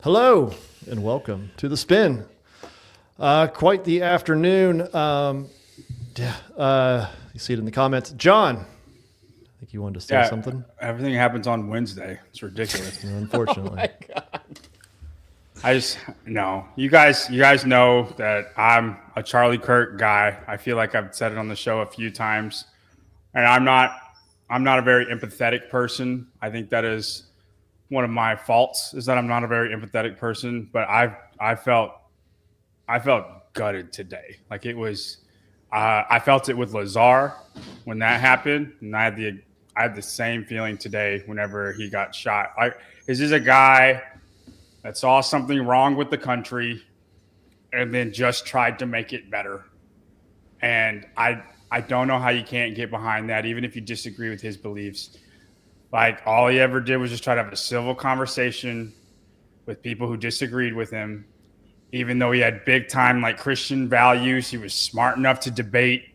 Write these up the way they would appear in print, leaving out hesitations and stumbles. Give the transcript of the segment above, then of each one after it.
Hello and welcome to the spin. Quite the afternoon. You see it in the comments. John, I think you wanted to say something. Everything happens on Wednesday. It's ridiculous. Unfortunately. I just no. You guys know that I'm a Charlie Kirk guy. I feel like I've said it on the show a few times, and I'm not a very empathetic person. I think that is one of my faults, is that I'm not a very empathetic person. But I felt gutted today. Like it was, I felt it with Lazar when that happened, and I had the same feeling today whenever he got shot. This is a guy that saw something wrong with the country and then just tried to make it better. And I don't know how you can't get behind that, even if you disagree with his beliefs. Like, all he ever did was just try to have a civil conversation with people who disagreed with him. Even though he had big time like Christian values, he was smart enough to debate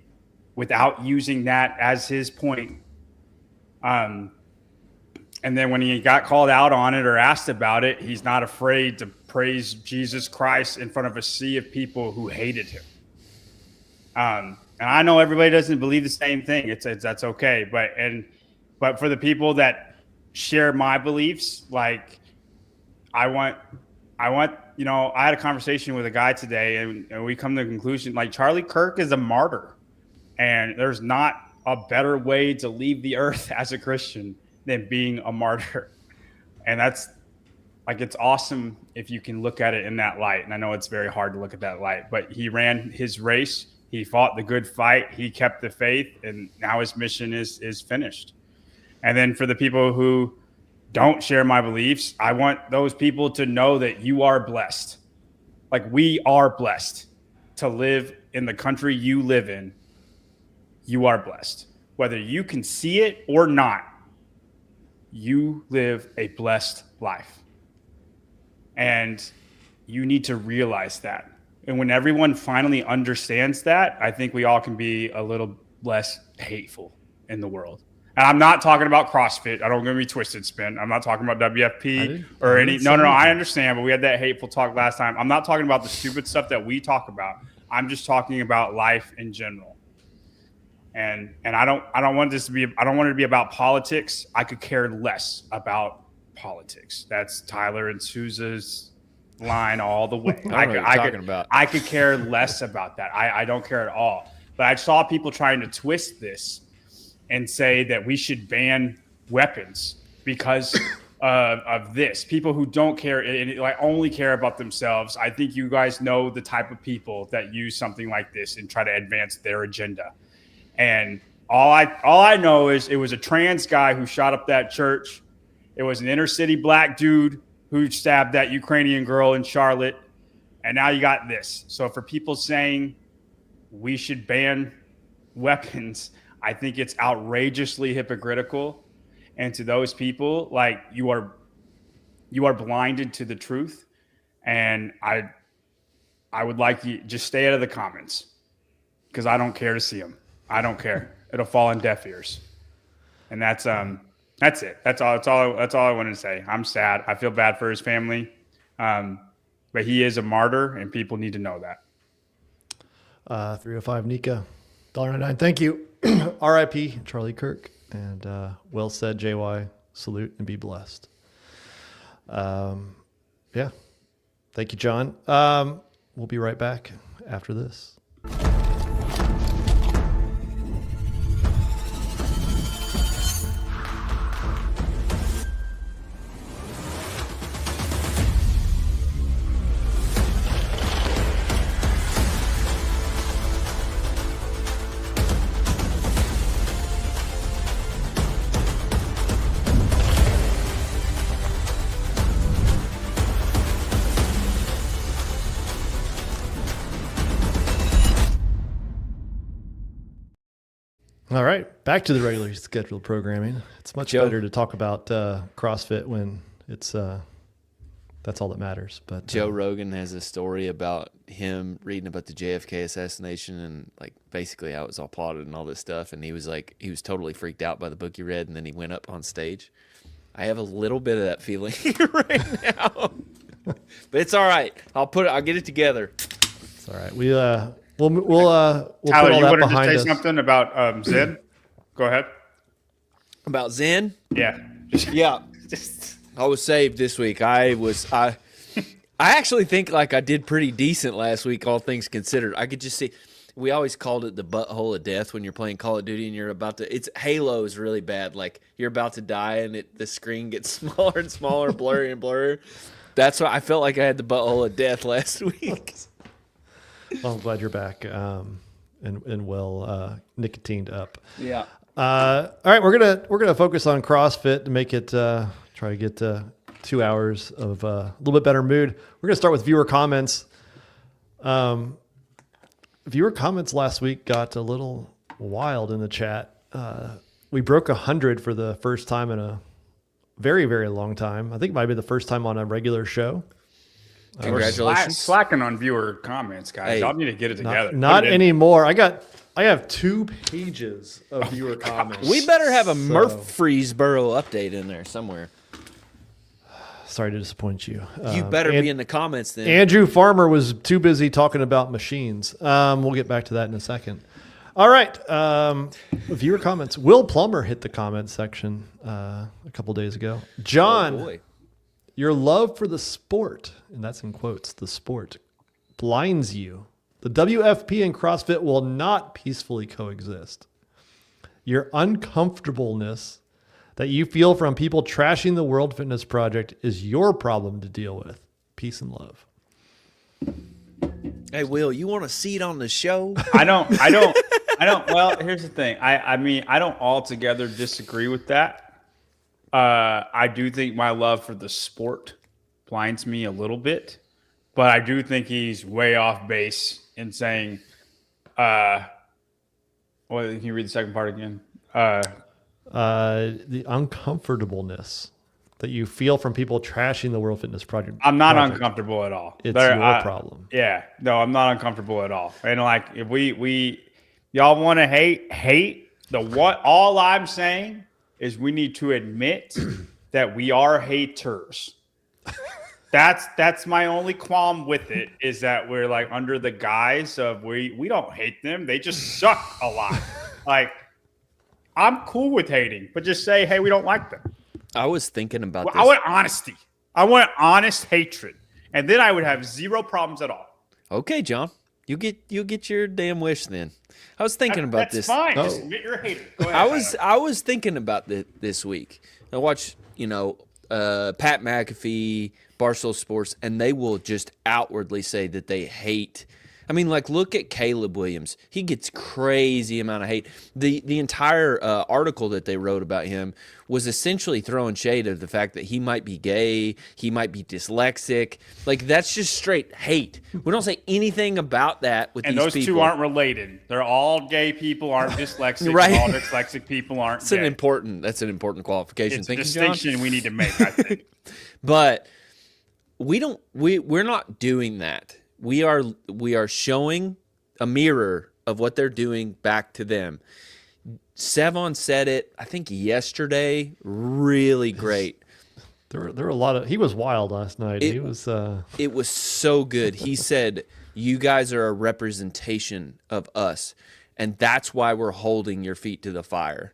without using that as his point. And then when he got called out on it or asked about it, he's not afraid to praise Jesus Christ in front of a sea of people who hated him. And I know everybody doesn't believe the same thing. That's okay. But for the people that share my beliefs, like I want, you know, I had a conversation with a guy today and we come to the conclusion, like, Charlie Kirk is a martyr, and there's not a better way to leave the earth as a Christian than being a martyr. And that's like, it's awesome if you can look at it in that light. And I know it's very hard to look at that light, but he ran his race. He fought the good fight. He kept the faith, and now his mission is finished. And then for the people who don't share my beliefs, I want those people to know that you are blessed. Like, we are blessed to live in the country you live in. You are blessed. Whether you can see it or not, you live a blessed life. And you need to realize that. And when everyone finally understands that, I think we all can be a little less hateful in the world. And I'm not talking about CrossFit. I don't get me twisted, Spin. I'm not talking about WFP or any. No. I understand, but we had that hateful talk last time. I'm not talking about the stupid stuff that we talk about. I'm just talking about life in general. And I don't want it to be about politics. I could care less about politics. That's Tyler and Sousa's line all the way. I could care less about that. I don't care at all. But I saw people trying to twist this and say that we should ban weapons because of this. People who don't care and like only care about themselves. I think you guys know the type of people that use something like this and try to advance their agenda. And all I know is it was a trans guy who shot up that church. It was an inner city black dude who stabbed that Ukrainian girl in Charlotte. And now you got this. So for people saying we should ban weapons, I think it's outrageously hypocritical. And to those people, like, you are blinded to the truth. And I would like you just stay out of the comments, because I don't care to see them. I don't care. It'll fall on deaf ears. And that's it. That's all I wanted to say. I'm sad. I feel bad for his family. But he is a martyr, and people need to know that. 305 Nika, $1.99. Thank you. R.I.P. Charlie Kirk. And well said, JY. Salute and be blessed. Yeah. Thank you, John. We'll be right back after this. All right, back to the regularly scheduled programming. It's much better to talk about CrossFit when it's that's all that matters. But Joe Rogan has a story about him reading about the JFK assassination and like basically how it was all plotted and all this stuff. And he was totally freaked out by the book he read, and then he went up on stage. I have a little bit of that feeling right now. It's all right. I'll get it together. It's all right. We'll put Tyler, all that you wanted to behind say us. something about Zen? Go ahead. About Zen? Yeah. Yeah. I was saved this week. I actually think like I did pretty decent last week, all things considered. I could just see. We always called it the butthole of death when you're playing Call of Duty and you're about to. It's Halo is really bad. Like you're about to die and the screen gets smaller and smaller, blurry and blurry. That's why I felt like I had the butthole of death last week. Well, I'm glad you're back and well nicotined up. Yeah. All right, we're gonna focus on CrossFit to make it try to get 2 hours of a little bit better mood. We're gonna start with viewer comments. Viewer comments last week got a little wild in the chat. We broke 100 for the first time in a very, very long time. I think it might be the first time on a regular show. Congratulations. Slacking on viewer comments, guys. Hey, Y'all need to get it together. Not anymore. I have 2 pages of viewer comments. We better have a Murfreesboro update in there somewhere. Sorry to disappoint you. You better be in the comments then. Andrew Farmer was too busy talking about machines. We'll get back to that in a second. All right. Viewer comments. Will Plummer hit the comment section a couple days ago. John, Oh, boy. your love for the sport, and that's in quotes, the sport, blinds you. The WFP and CrossFit will not peacefully coexist. Your uncomfortableness that you feel from people trashing the World Fitness Project is your problem to deal with. Peace and love. Hey, Will, you want a seat on the show? I don't. Well, here's the thing. I mean, I don't altogether disagree with that. I do think my love for the sport blinds me a little bit, but I do think he's way off base in saying, well, can you read the second part again? The uncomfortableness that you feel from people trashing the World Fitness Project. I'm not uncomfortable at all. It's your problem. Yeah, no, I'm not uncomfortable at all. And like, if we y'all want to hate all I'm saying is we need to admit that we are haters. That's my only qualm with it, is that we're like under the guise of we don't hate them. They just suck a lot. Like, I'm cool with hating, but just say, hey, we don't like them. I was thinking about this. I want honesty. I want honest hatred. And then I would have zero problems at all. Okay, John. You get your damn wish then. I was thinking about this. That's fine. Just admit you're a hater. Go ahead, I was thinking about this week. I watched, Pat McAfee, Barstool Sports, and they will just outwardly say that they hate. I mean, like, look at Caleb Williams. He gets crazy amount of hate. The entire article that they wrote about him was essentially throwing shade of the fact that he might be gay, he might be dyslexic. Like, that's just straight hate. We don't say anything about that with these people. And those two aren't related. They're all gay people, aren't dyslexic. Right. All dyslexic people aren't That's gay. an important qualification. It's Thank a you, John. distinction we need to make, I think. But we're not doing that. We are showing a mirror of what they're doing back to them. Sevon said it, I think yesterday, really great. There were a lot of. He was wild last night. He was. It was so good. He said, "You guys are a representation of us, and that's why we're holding your feet to the fire.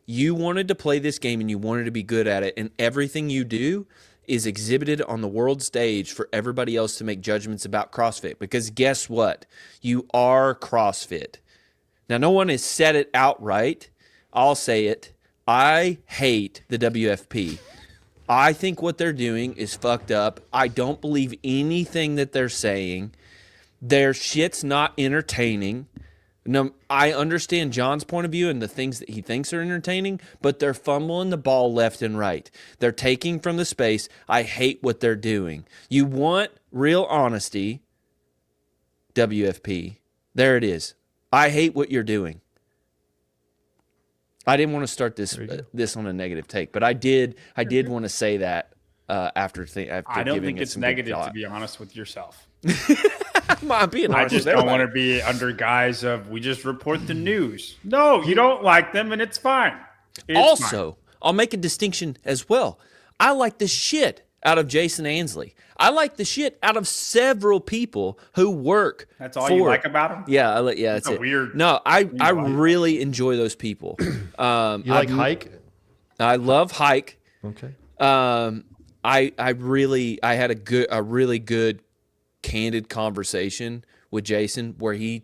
You wanted to play this game and you wanted to be good at it, and everything you do is exhibited on the world stage for everybody else to make judgments about CrossFit. Because guess what? You are CrossFit." Now, no one has said it outright. I'll say it. I hate the WFP. I think what they're doing is fucked up. I don't believe anything that they're saying. Their shit's not entertaining. No, I understand John's point of view and the things that he thinks are entertaining, but they're fumbling the ball left and right. They're taking from the space. I hate what they're doing. You want real honesty, WFP. There it is. I hate what you're doing. I didn't want to start this on a negative take, but I did want to say that after I don't giving think it it's some good negative, thought. to be honest with yourself. I'm being I honest just with don't want everybody. to be under guise of we just report the news. No, you don't like them, and it's fine. It's Also, I'll make a distinction as well. I like the shit out of Jason Ansley. I like the shit out of several people who work. That's all you like about him? Yeah, that's it. Weird. No, I really enjoy those people. You like Hike? I love Hike. Okay. I had a really good candid conversation with Jason where he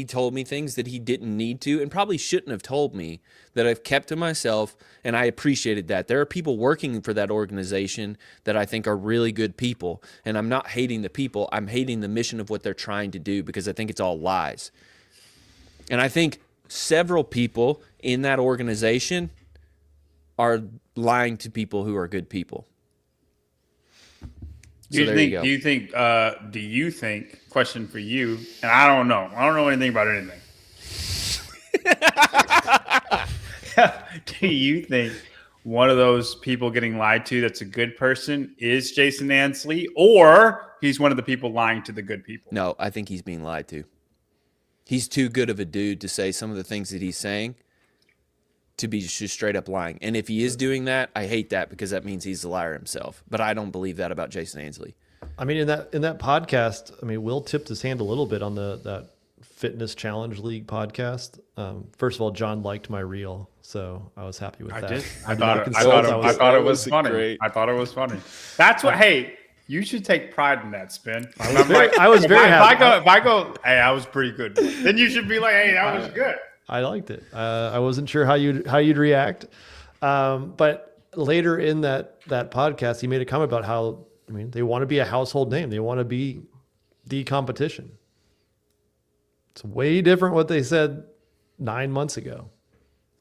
told me things that he didn't need to and probably shouldn't have told me, that I've kept to myself, and I appreciated that. There are people working for that organization that I think are really good people, and I'm not hating the people. I'm hating the mission of what they're trying to do because I think it's all lies. And I think several people in that organization are lying to people who are good people. Do you think, question for you, and I don't know anything about anything. Do you think one of those people getting lied to that's a good person is Jason Ansley, or he's one of the people lying to the good people? No, I think he's being lied to. He's too good of a dude to say some of the things that he's saying to be just straight up lying. And if he is doing that, I hate that because that means he's a liar himself. But I don't believe that about Jason Ansley. I mean, in that podcast, I mean, Will tipped his hand a little bit on that Fitness Challenge League podcast. First of all, John liked my reel, so I was happy with that. Did. I thought it was funny. Great. I thought it was funny. That's what. Hey, you should take pride in that, Spin. I was very happy. If I go, hey, I was pretty good. Then you should be like, hey, that was good. I liked it. I wasn't sure how you'd react, but later in that podcast, he made a comment about how, I mean, they want to be a household name. They want to be the competition. It's way different what they said 9 months ago.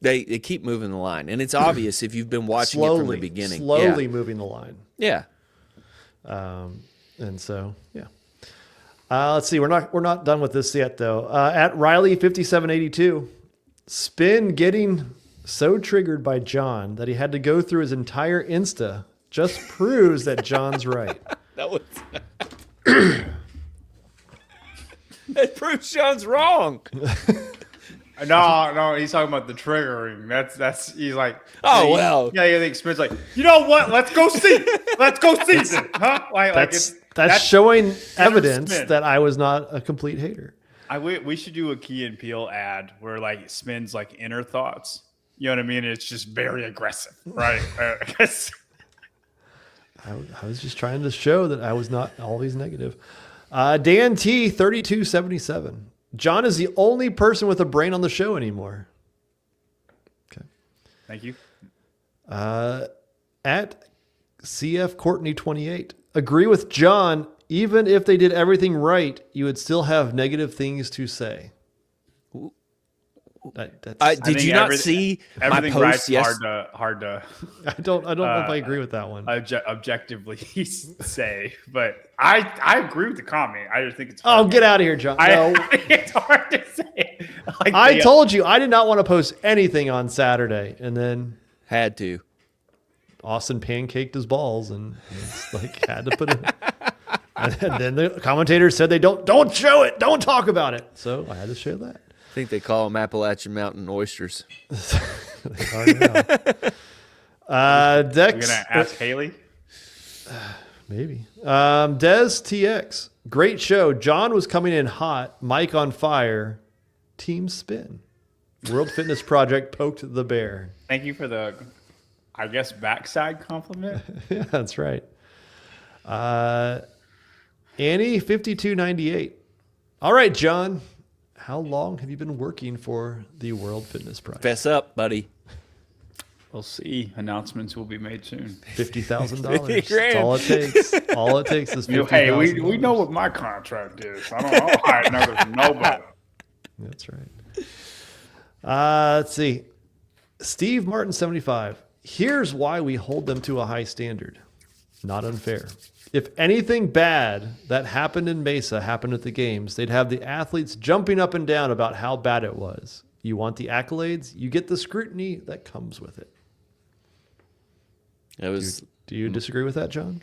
They keep moving the line, and it's obvious if you've been watching it from the beginning. Slowly moving the line. Yeah. And so, yeah. Let's see. We're not done with this yet, though. At Riley5782, Spin getting so triggered by John that he had to go through his entire Insta just proves that John's right. That was. That proves John's wrong. No, he's talking about the triggering. That's he's like, oh well. Yeah, you think Spin's like, you know what? Let's go see it, huh? That's showing evidence that I was not a complete hater. We should do a Key and Peele ad where like Spin's like inner thoughts. You know what I mean? It's just very aggressive, right? I was just trying to show that I was not always negative. Dan T 3277. John is the only person with a brain on the show anymore. Okay. Thank you. At CF Courtney 28. Agree with John. Even if they did everything right, you would still have negative things to say. Did you not see my post? Yes. Hard to. I don't know if I agree with that one. Objectively say, but I agree with the comment. I just think it's. Oh, get out of here, John! No. It's hard to say. I told you I did not want to post anything on Saturday, and then had to. Austin pancaked his balls, and it's like had to put it. And then the commentators said they don't show it, don't talk about it. So I had to show that. I think they call them Appalachian Mountain oysters. They are now. Dex, you're gonna ask Haley? Maybe. Des TX, great show. John was coming in hot, Mike on fire, team spin. World Fitness Project poked the bear. Thank you for the, I guess, backside compliment. Yeah, that's right. Annie 5298. All right, John. How long have you been working for the World Fitness Project? Fess up, buddy. We'll see. Announcements will be made soon. $50,000. That's all it takes. All it takes is $50,000. Hey, we know what my contract is. I don't hire another from nobody. That's right. Let's see. Steve Martin 75. Here's why we hold them to a high standard. Not unfair. If anything bad that happened in Mesa happened at the games, they'd have the athletes jumping up and down about how bad it was. You want the accolades, you get the scrutiny that comes with it. Do you disagree with that, John?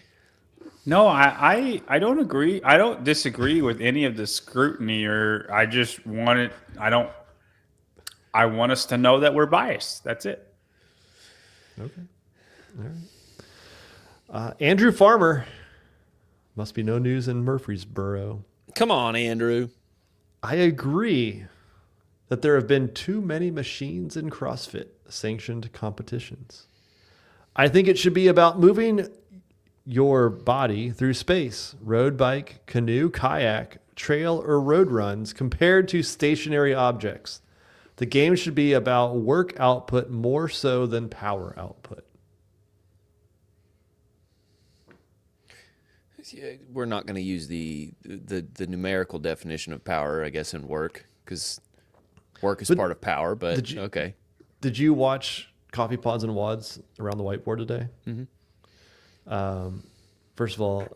No, I don't agree. I don't disagree with any of the scrutiny, or I just want it. I want us to know that we're biased. That's it. Okay. All Andrew Farmer. Must be no news in Murfreesboro. Come on, Andrew. I agree that there have been too many machines in CrossFit sanctioned competitions. I think it should be about moving your body through space, road bike, canoe, kayak, trail, or road runs compared to stationary objects. The game should be about work output more so than power output. We're not going to use the numerical definition of power, I guess, in work, because work is part of power, but okay. Did you watch Coffee Pods and Wads around the whiteboard today? Mm-hmm. First of all,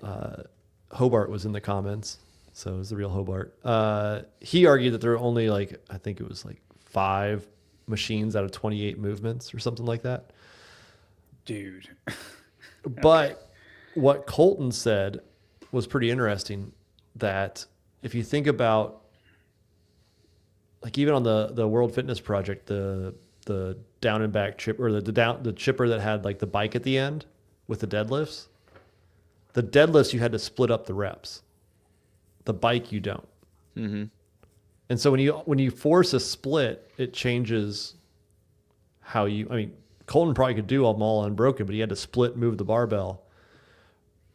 Hobart was in the comments, so it was the real Hobart. He argued that there were only I think it was 5 machines out of 28 movements or something like that. Dude. But what Colton said was pretty interesting, that if you think about even on the World Fitness Project, the down and back chip, or the chipper that had the bike at the end with the deadlifts you had to split up the reps. The bike you don't. Mm-hmm. And so when you force a split, it changes how you. I mean, Colton probably could do them all unbroken, but he had to move the barbell.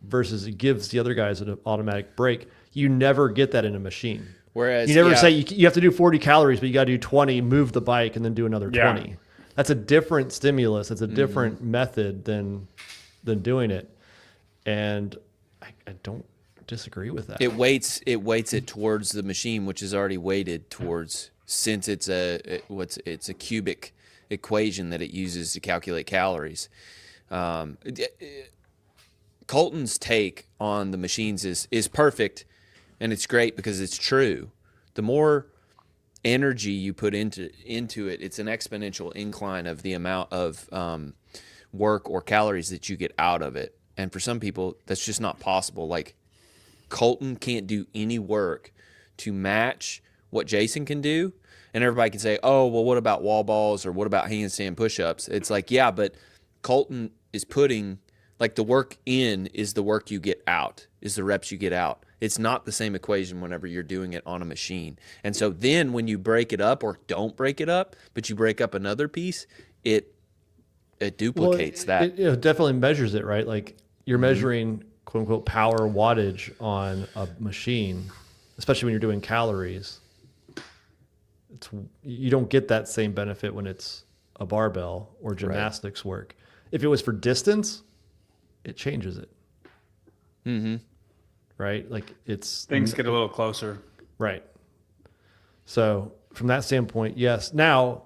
Versus it gives the other guys an automatic break. You never get that in a machine. Whereas you never say you have to do 40 calories, but you got to do 20, move the bike, and then do another 20. That's a different stimulus. It's a different method than doing it. And I don't disagree with that. It weights it towards the machine, which is already weighted towards, since it's a cubic equation that it uses to calculate calories. Colton's take on the machines is perfect, and it's great because it's true. The more energy you put into it, it's an exponential incline of the amount of work or calories that you get out of it. And for some people, that's just not possible. Like, Colton can't do any work to match what Jason can do. And everybody can say, oh, well, what about wall balls, or what about handstand push-ups? It's like, yeah, but Colton is putting, the work in is the work you get out, is the reps you get out. It's not the same equation whenever you're doing it on a machine. And so then when you break it up, or don't break it up, but you break up another piece, it duplicates that. It definitely measures it, right? You're measuring quote unquote power wattage on a machine, especially when you're doing calories. You don't get that same benefit when it's a barbell or gymnastics work. If it was for distance, it changes it. Mm-hmm. Right? Things get a little closer. Right. So from that standpoint, yes. Now,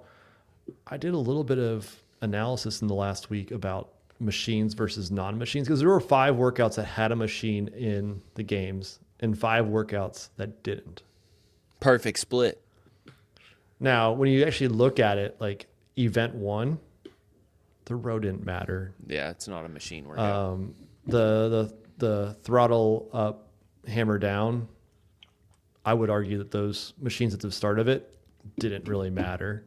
I did a little bit of analysis in the last week about machines versus non-machines, because there were 5 workouts that had a machine in the games and 5 workouts that didn't. Perfect split. Now, when you actually look at it, event 1, the row didn't matter. Yeah, it's not a machine workout. The throttle up, hammer down, I would argue that those machines at the start of it didn't really matter.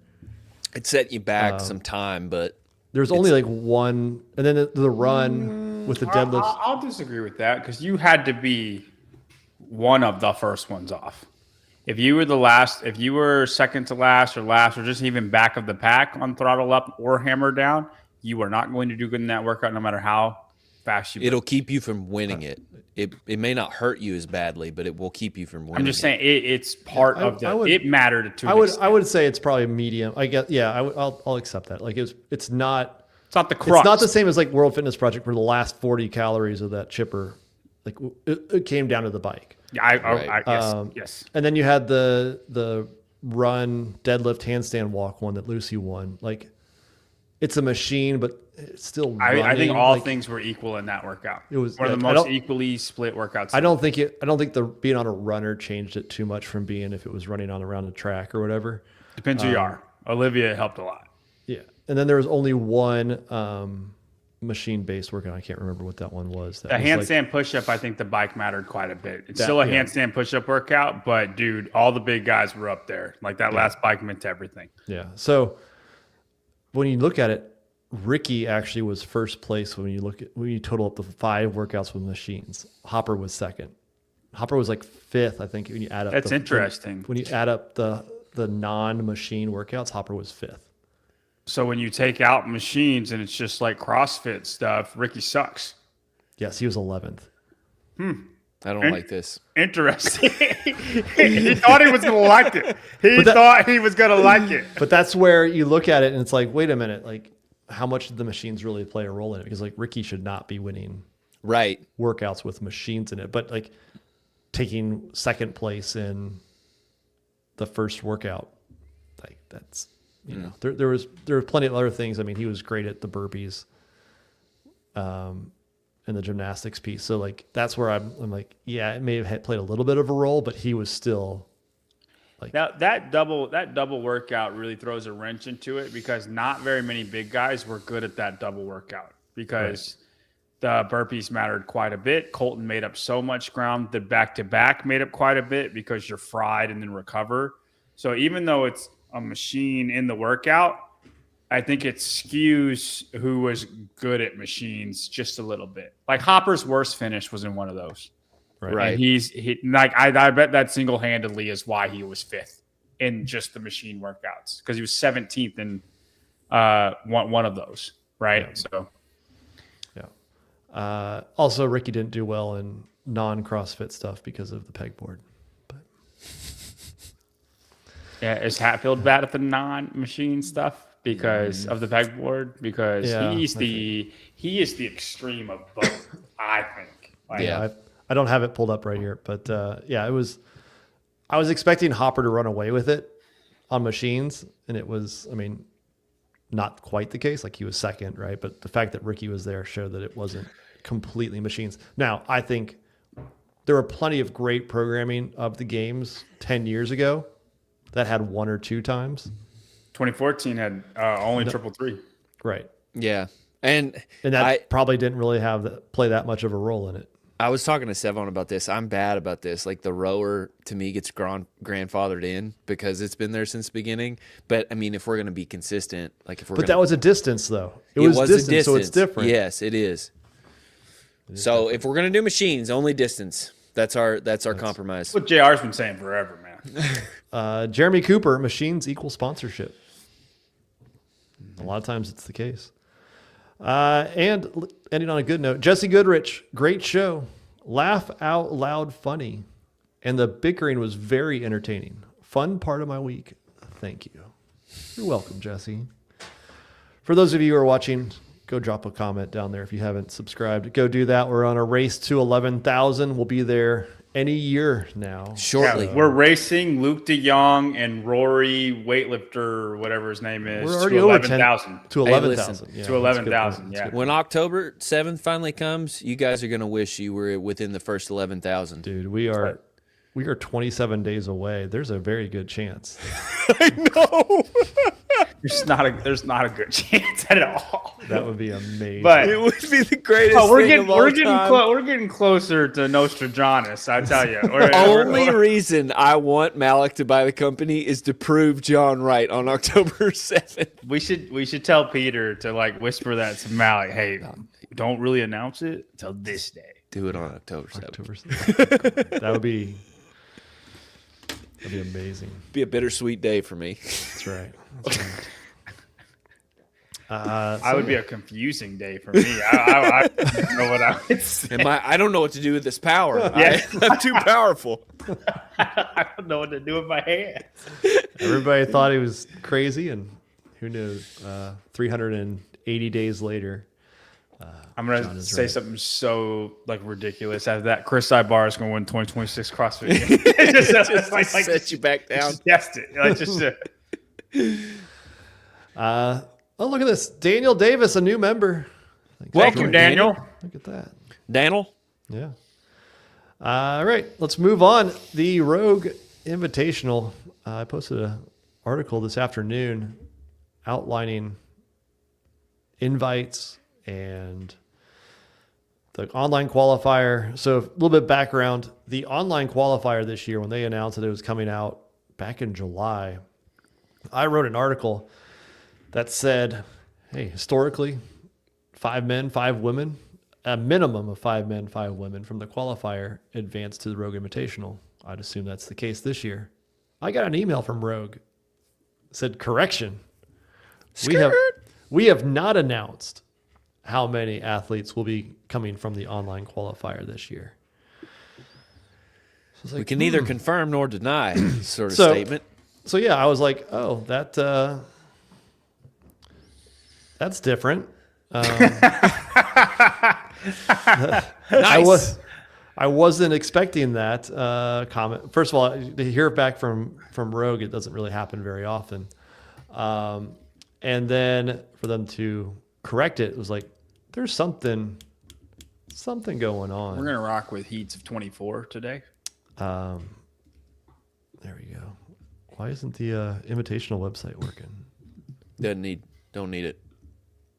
It set you back some time, but there's only one, and then the run with the deadlifts. I'll disagree with that, because you had to be one of the first ones off. If you were second to last, or just even back of the pack on throttle up or hammer down, you are not going to do good in that workout, no matter how fast you. It'll keep you from winning it. It may not hurt you as badly, but it will keep you from winning. I'm just saying it's part of it mattered to. I would say it's probably medium. I guess, yeah. I'll accept that. It's not the crux. It's not the same as World Fitness Project, where the last 40 calories of that chipper, it came down to the bike. Yeah, yes. And then you had the run, deadlift, handstand walk one that Lucy won. It's a machine, but it's still running. I think all things were equal in that workout. It was one of the most equally split workouts. I don't think the being on a runner changed it too much from being if it was running on around the track or whatever. Depends who you are. Olivia helped a lot. Yeah. And then there was only one machine-based workout. I can't remember what that one was. The handstand push-up, I think the bike mattered quite a bit. It's still a handstand push-up workout, but, dude, all the big guys were up there. That last bike meant everything. Yeah. So when you look at it, Ricky actually was first place when you total up the 5 workouts with machines. Hopper was second. Hopper was like 5th, I think, when you add up. That's interesting. When you add up the non-machine workouts, Hopper was 5th. So when you take out machines and it's just like CrossFit stuff, Ricky sucks. Yes, he was 11th. I don't like this. Interesting. He thought he was going to like it. He thought he was going to like it. But that's where you look at it and it's like, wait a minute, like how much did the machines really play a role in it? Because like Ricky should not be winning workouts with machines in it, but like taking second place in the first workout, like that's, you know, there were plenty of other things. I mean, he was great at the burpees, and the gymnastics piece. So like, that's where I'm like, yeah, it may have played a little bit of a role, but he was still like that double workout really throws a wrench into it because not very many big guys were good at that double workout because the burpees mattered quite a bit. Colton made up so much ground. The back-to-back made up quite a bit because you're fried and then recover. So even though it's a machine in the workout, I think it skews who was good at machines just a little bit. Like Hopper's worst finish was in one of those. Right. And I bet that single-handedly is why he was 5th in just the machine workouts because he was 17th in one of those. Right. Yeah. So. Yeah. Also, Ricky didn't do well in non-CrossFit stuff because of the pegboard. But yeah, is Hatfield bad at the non-machine stuff because of the pegboard? Because he is the extreme of both, I think. Like, I don't have it pulled up right here, but I was expecting Hopper to run away with it on machines, and it was, I mean, not quite the case. Like he was second, right? But the fact that Ricky was there showed that it wasn't completely machines. Now, I think there were plenty of great programming of the games 10 years ago that had 1 or 2 times. 2014 had only 333. Right. Yeah. And that probably didn't really play that much of a role in it. I was talking to Sevon about this. I'm bad about this. Like the rower to me gets grandfathered in because it's been there since the beginning. But I mean, if we're going to be consistent, like if we're that was a distance though. It was a distance, so it's different. Yes, it is. So if we're going to do machines, only distance. That's our compromise. What JR's been saying forever, man. Jeremy Cooper, machines equal sponsorship. A lot of times it's the case. And ending on a good note, Jesse Goodrich, great show. Laugh out loud funny. And the bickering was very entertaining. Fun part of my week. Thank you. You're welcome, Jesse. For those of you who are watching, go drop a comment down there if you haven't subscribed. Go do that. We're on a race to 11,000. We'll be there any year now. Shortly. Yeah, we're racing Luke DeYoung and Rory weightlifter, whatever his name is, we're already to over 11,000. To 11,000. Yeah, to 11,000, yeah. When October 7th finally comes, you guys are going to wish you were within the first 11,000. Dude, we are 27 days away. There's a very good chance. I know. There's not a good chance at all. That would be amazing. But it would be the greatest thing of all time. We're getting closer to Nostradamus, I tell you. The only reason I want Malik to buy the company is to prove John right on October 7th. We should tell Peter to like whisper that to Malik. Hey, don't really announce it until this day. Do it on October 7th. That'd be amazing. Be a bittersweet day for me. That's right. I would be a confusing day for me. I don't know what I would say. I don't know what to do with this power. Yeah. I'm too powerful. I don't know what to do with my hands. Everybody thought he was crazy, and who knows? 380 days later. I'm gonna say something so like ridiculous as that. Chris Ibar is gonna win 2026 CrossFit. just set you back down. Just test it. Oh, look at this. Daniel Davis, a new member. Welcome, Daniel. Look at that. Daniel? Yeah. All right, let's move on. The Rogue Invitational. I posted an article this afternoon outlining invites and the online qualifier. So a little bit of background. The online qualifier this year, when they announced that it was coming out back in July, I wrote an article that said, hey, historically, 5 men, 5 women, a minimum of 5 men, 5 women from the qualifier advance to the Rogue Invitational. I'd assume that's the case this year. I got an email from Rogue. It said, correction. We have not announced how many athletes will be coming from the online qualifier this year. So We can neither confirm nor deny sort of So- statement. So yeah, I was like, oh, that's different. Nice. I wasn't expecting that comment. First of all, to hear back from Rogue, it doesn't really happen very often. And then for them to correct it, it was like, there's something going on. We're gonna rock with heats of 24 today. There we go. Why isn't the invitational website working? Don't need it.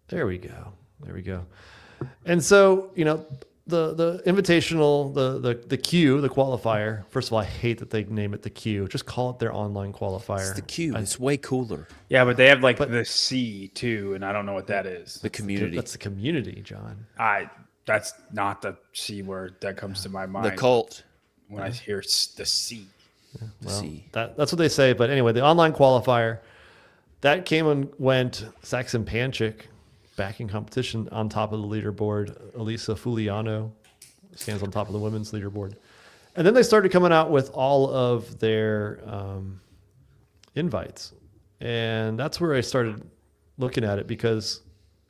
There we go. And so, the invitational, the Q, the qualifier. First of all, I hate that they name it the Q. Just call it their online qualifier. It's the Q. It's way cooler. Yeah, but they have the C too, and I don't know what that is. The community. That's the community, John. That's not the C word that comes to my mind. The cult. When I hear the C. Well, C. that's what they say. But anyway, the online qualifier, that came and went. Saxon Panchik back in competition on top of the leaderboard. Elisa Fuliano stands on top of the women's leaderboard. And then they started coming out with all of their invites. And that's where I started looking at it, because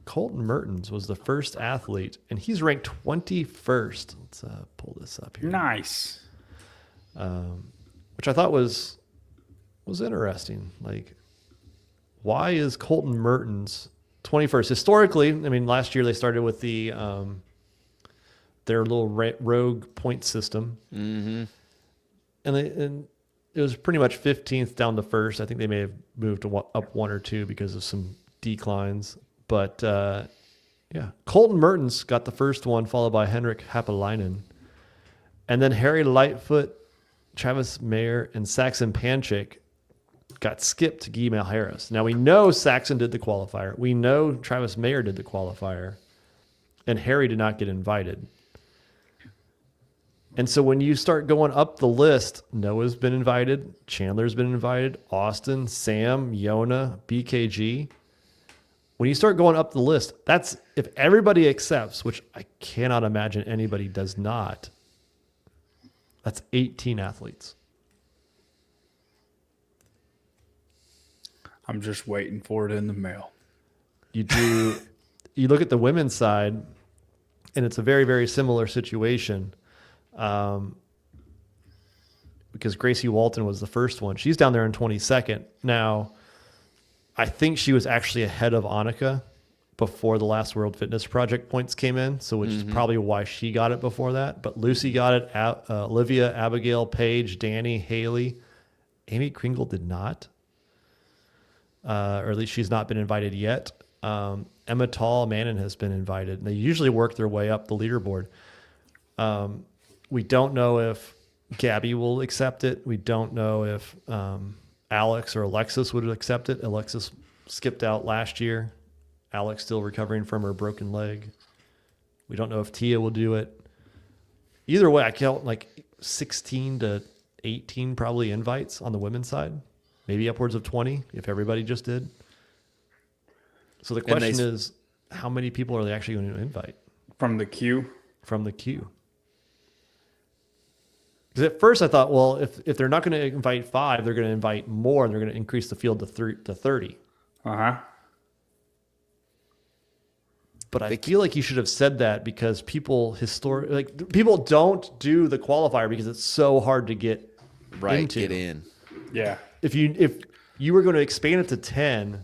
Colton Mertens was the first athlete, and he's ranked 21st. Let's pull this up here. Nice. Which I thought was interesting. Like, why is Colton Mertens 21st? Historically, I mean, last year they started with the their little rogue point system, and it was pretty much 15th down to first. I think they may have moved up 1 or 2 because of some declines. But yeah, Colton Mertens got the first one, followed by Henrik Hapalainen, and then Harry Lightfoot, Travis Mayer, and Saxon Panchik got skipped to Guy Malharris. Now, we know Saxon did the qualifier. We know Travis Mayer did the qualifier. And Harry did not get invited. And so when you start going up the list, Noah's been invited. Chandler's been invited. Austin, Sam, Yona, BKG. When you start going up the list, that's if everybody accepts, which I cannot imagine anybody does not. That's 18 athletes. I'm just waiting for it in the mail. You look at the women's side, and it's a very, very similar situation. Because Gracie Walton was the first one. She's down there in 22nd. Now, I think she was actually ahead of Annika before the last World Fitness Project points came in, so which is probably why she got it before that. But Lucy got it, Olivia, Abigail, Paige, Danny, Haley. Amy Kringle did not. Or at least she's not been invited yet. Emma Tall Mannon has been invited. And they usually work their way up the leaderboard. We don't know if Gabby will accept it. We don't know if Alex or Alexis would accept it. Alexis skipped out last year. Alex still recovering from her broken leg. We don't know if Tia will do it. Either way, I count like 16 to 18 probably invites on the women's side. Maybe upwards of 20 if everybody just did. So the question is, how many people are they actually going to invite? From the queue? From the queue. Because at first I thought, well, if they're not going to invite 5, they're going to invite more, and they're going to increase the field to 30. Uh-huh. But I feel like you should have said that, because people don't do the qualifier because it's so hard to get into. Get in. Yeah. If you were going to expand it to 10,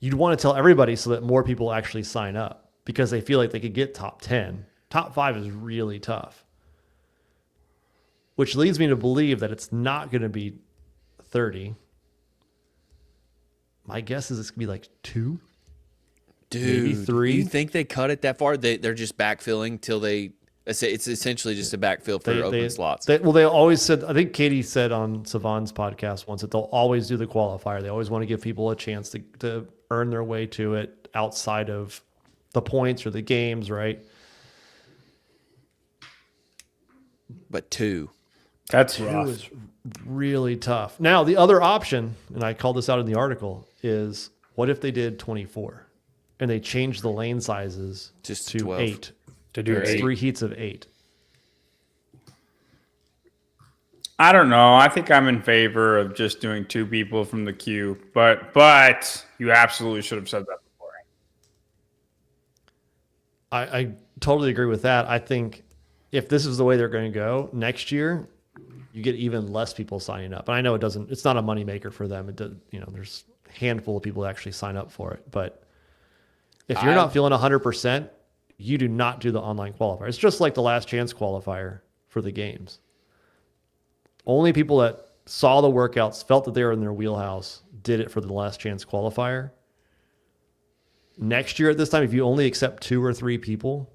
you'd want to tell everybody so that more people actually sign up, because they feel like they could get top 10. Top 5 is really tough. Which leads me to believe that it's not going to be 30. My guess is it's going to be like 2. Dude, maybe 3. You think they cut it that far? They're just backfilling till they... It's essentially just a backfill for open slots. They always said, I think Katie said on Savon's podcast once, that they'll always do the qualifier. They always want to give people a chance to earn their way to it outside of the points or the games, right? But 2. That's 2 rough. is really tough. Now, the other option, and I called this out in the article, is what if they did 24 and they changed the lane sizes Just to 12. 8? To do It's 8. 3 heats of 8. I don't know. I think I'm in favor of just doing 2 people from the queue, but you absolutely should have said that before. I totally agree with that. I think if this is the way they're going to go next year, you get even less people signing up. And I know it's not a moneymaker for them. It does, there's a handful of people that actually sign up for it. But if you're not feeling 100%, you do not do the online qualifier. It's just like the last chance qualifier for the games. Only people that saw the workouts, felt that they were in their wheelhouse, did it for the last chance qualifier. Next year at this time, if you only accept 2 or 3 people,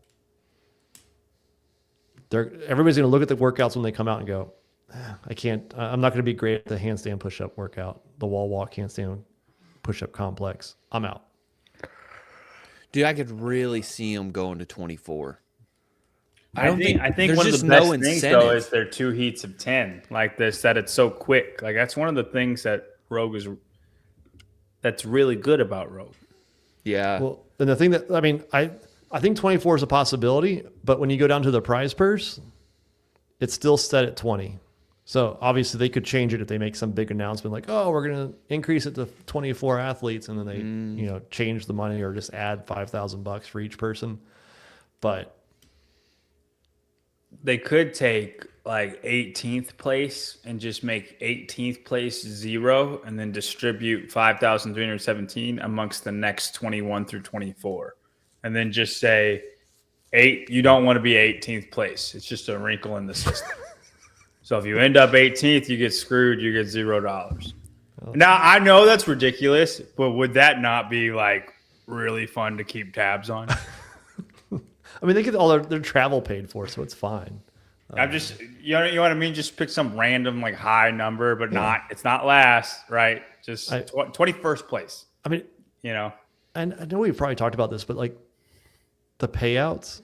everybody's going to look at the workouts when they come out and go, I'm not going to be great at the handstand push-up workout, the wall walk handstand push-up complex. I'm out. Dude, I could really see them going to 24. I think there's one of just the best no things incentive. though is their 2 heats of 10 like this, that it's so quick. Like that's one of the things that that's really good about Rogue. Yeah. Well, and the thing that, I think 24 is a possibility, but when you go down to the prize purse, it's still set at 20. So obviously they could change it if they make some big announcement like, oh, we're going to increase it to 24 athletes. And then they, change the money or just add $5,000 for each person. But They could take like 18th place and just make 18th place 0 and then distribute 5,317 amongst the next 21 through 24. And then just say 8, you don't want to be 18th place. It's just a wrinkle in the system. So if you end up 18th, you get screwed, you get $0. Now I know that's ridiculous, but would that not be like really fun to keep tabs on? they get all their travel paid for, so it's fine. I'm just, you know what I mean? Just pick some random like high number, but it's not last, right? Just 21st place. And I know we've probably talked about this, but like the payouts,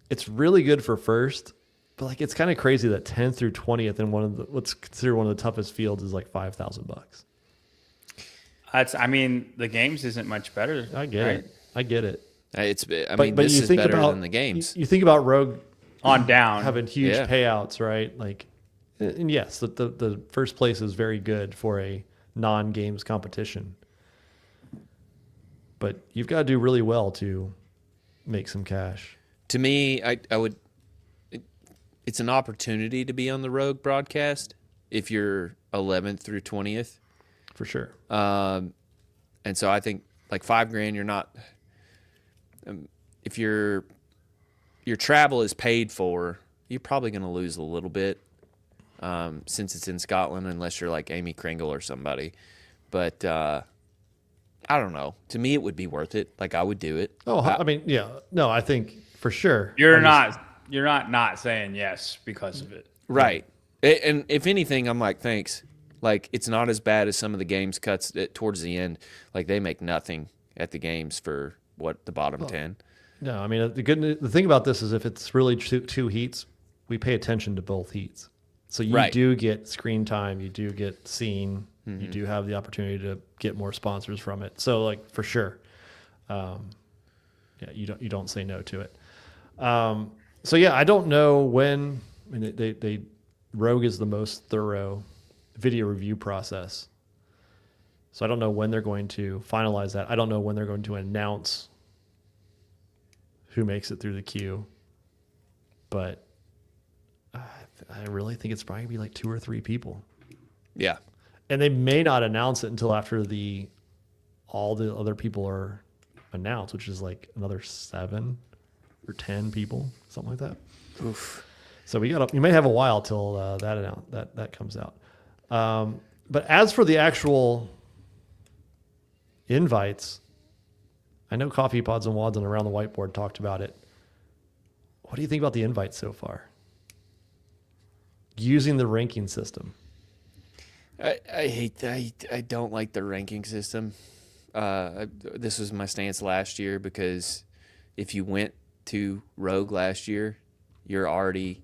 it's really good for first, but like it's kind of crazy that 10th through 20th in what's considered one of the toughest fields is like $5,000. The games isn't much better. I get it. This is better than the games. You think about Rogue on down having huge payouts, right? Like, and yes, the first place is very good for a non-games competition, but you've got to do really well to make some cash. To me, I would. It's an opportunity to be on the Rogue broadcast if you're 11th through 20th, for sure. And so I think like $5,000, you're not. If your travel is paid for, you're probably going to lose a little bit since it's in Scotland, unless you're like Amy Kringle or somebody. But I don't know. To me, it would be worth it. Like I would do it. Oh, No, I think for sure. You're not saying yes because of it. Right. And if anything, I'm like, thanks. Like it's not as bad as some of the games cuts towards the end. Like they make nothing at the games for the bottom 10. No, the thing about this is if it's really 2 heats, we pay attention to both heats. So you do get screen time, you do get seen, you do have the opportunity to get more sponsors from it. So like for sure, you don't say no to it. I don't know when. Rogue is the most thorough video review process. So I don't know when they're going to finalize that. I don't know when they're going to announce who makes it through the queue. But I really think it's probably going to be like 2 or 3 people. Yeah. And they may not announce it until after all the other people are announced, which is like another 7 or 10 people, something like that. Oof. So you may have a while till that comes out. But as for the actual invites, I know Coffee Pods and Wads and Around the Whiteboard talked about it. What do you think about the invites so far? Using the ranking system. I hate that. I don't like the ranking system. This was my stance last year because if you went to Rogue last year, you're already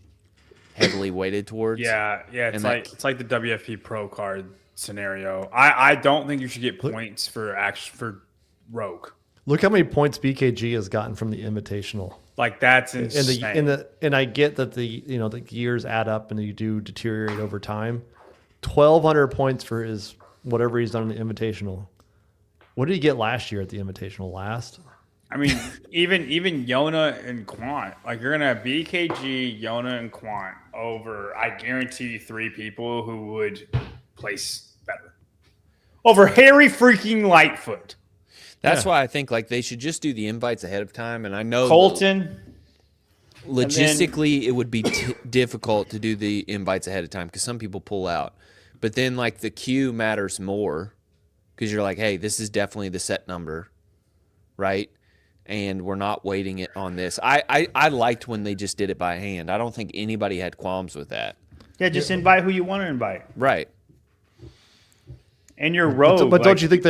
heavily weighted towards. Yeah. It's like the WFP Pro card scenario. I don't think you should get points for Rogue. Look how many points BKG has gotten from the Invitational. Like that's insane. And I get that the years add up and you do deteriorate over time. 1,200 points for his whatever he's done in the Invitational. What did he get last year at the Invitational? Last? I mean, even Yona and Quant, like you're gonna have BKG, Yona, and Quant over. I guarantee 3 people who would place better over Harry freaking Lightfoot. That's why I think like they should just do the invites ahead of time. And I know Colton. Logistically, it would be difficult to do the invites ahead of time because some people pull out. But then like the queue matters more because you're like, hey, this is definitely the set number, right? And we're not waiting it on this. I liked when they just did it by hand. I don't think anybody had qualms with that. Yeah, just invite who you want to invite. Right. And you're Rogue. But don't you think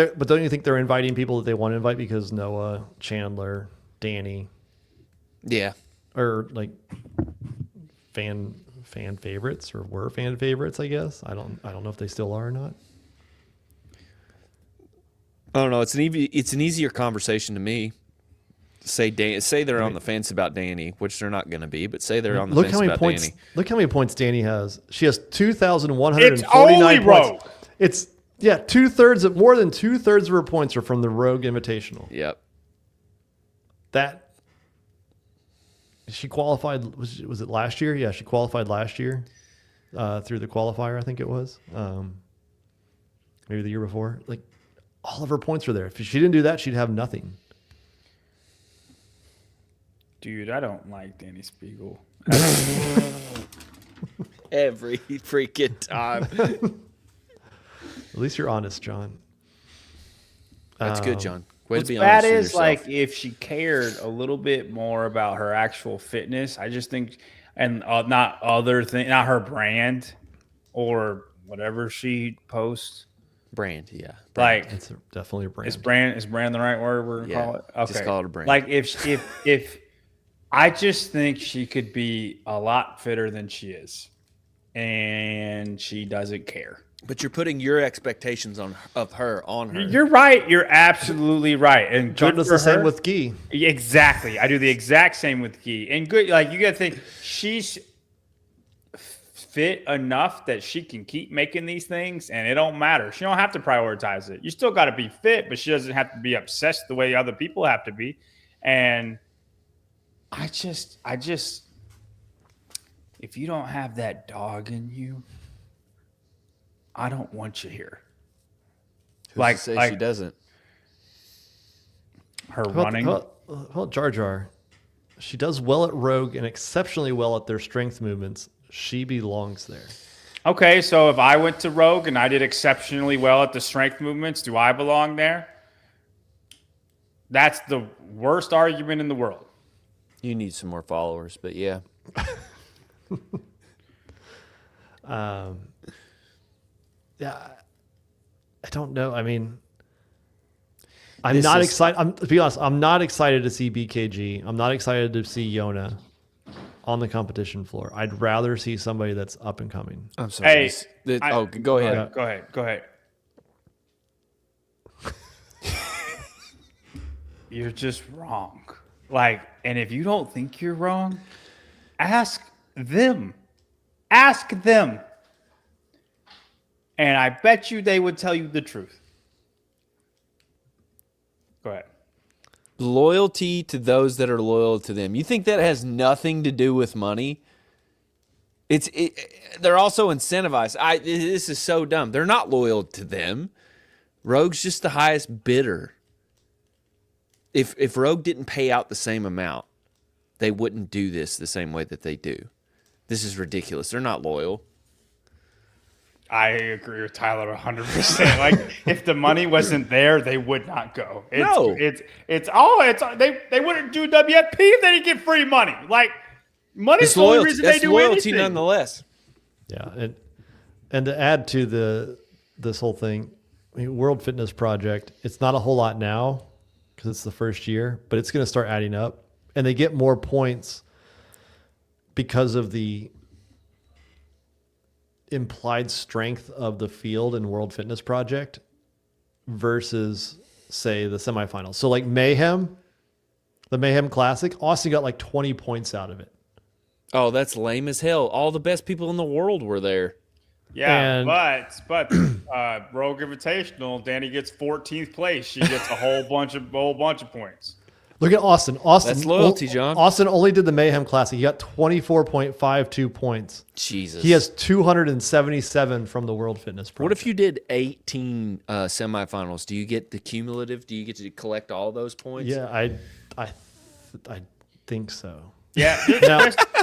they're inviting people that they want to invite because Noah, Chandler, Danny, yeah, or like fan favorites or were fan favorites? I guess I don't know if they still are or not. I don't know. It's an easier conversation to me. Say they're on the fence about Danny, which they're not going to be, but say they're on the fence about Danny. Look how many points Danny has. She has 2,149 points. It's more than 2/3 of her points are from the Rogue Invitational. Yep. That she qualified. Was it last year? Yeah, she qualified last year through the qualifier. I think it was maybe the year before. Like all of her points are there. If she didn't do that, she'd have nothing. Dude, I don't like Danny Spiegel. Every freaking time. At least you're honest, John. That's good, John. Way What's to be bad honest with is yourself. like if she cared a little bit more about her actual fitness. I just think, and not her brand or whatever she posts. Brand, yeah. Like It's definitely a brand. Is brand the right word we're gonna call it? Okay. Just call it a brand. Like if I just think she could be a lot fitter than she is, and she doesn't care. But you're putting your expectations of her on her. You're right. You're absolutely right. And Jordan does the same with Guy. Exactly. I do the exact same with Guy. And good, like you got to think she's fit enough that she can keep making these things, and it don't matter. She don't have to prioritize it. You still got to be fit, but she doesn't have to be obsessed the way other people have to be. And I just, if you don't have that dog in you, I don't want you here. Who's to say she doesn't? Her running. How about Jar Jar? She does well at Rogue and exceptionally well at their strength movements. She belongs there. Okay, so if I went to Rogue and I did exceptionally well at the strength movements, do I belong there? That's the worst argument in the world. You need some more followers, but yeah. Yeah, I don't know. I mean, I'm not excited. To be honest, I'm not excited to see BKG. I'm not excited to see Yona on the competition floor. I'd rather see somebody that's up and coming. I'm sorry. Hey, go ahead. Go ahead. You're just wrong. Like, and if you don't think you're wrong, ask them. Ask them. And I bet you they would tell you the truth. Go ahead. Loyalty to those that are loyal to them. You think that has nothing to do with money? They're also incentivized. This is so dumb. They're not loyal to them. Rogue's just the highest bidder. If Rogue didn't pay out the same amount, they wouldn't do this the same way that they do. This is ridiculous. They're not loyal. I agree with Tyler 100%. Like, if the money wasn't there, they would not go. They wouldn't do WFP if they didn't get free money. Like, money's the only reason they do loyalty anything. nonetheless. Yeah, and to add to the this whole thing, I mean, World Fitness Project, it's not a whole lot now because it's the first year, but it's going to start adding up. And they get more points because of the implied strength of the field in World Fitness Project versus, say, the semifinals. So like Mayhem, the Mayhem Classic, Austin got like 20 points out of it. Oh, that's lame as hell. All the best people in the world were there. Yeah, but Rogue Invitational, Danny gets 14th place. She gets a whole bunch of points. Look at Austin. That's loyalty, John. Austin only did the Mayhem Classic. He got 24.52 points. Jesus. He has 277 from the World Fitness Project. What if you did 18 semifinals? Do you get the cumulative? Do you get to collect all those points? Yeah, I think so. Yeah,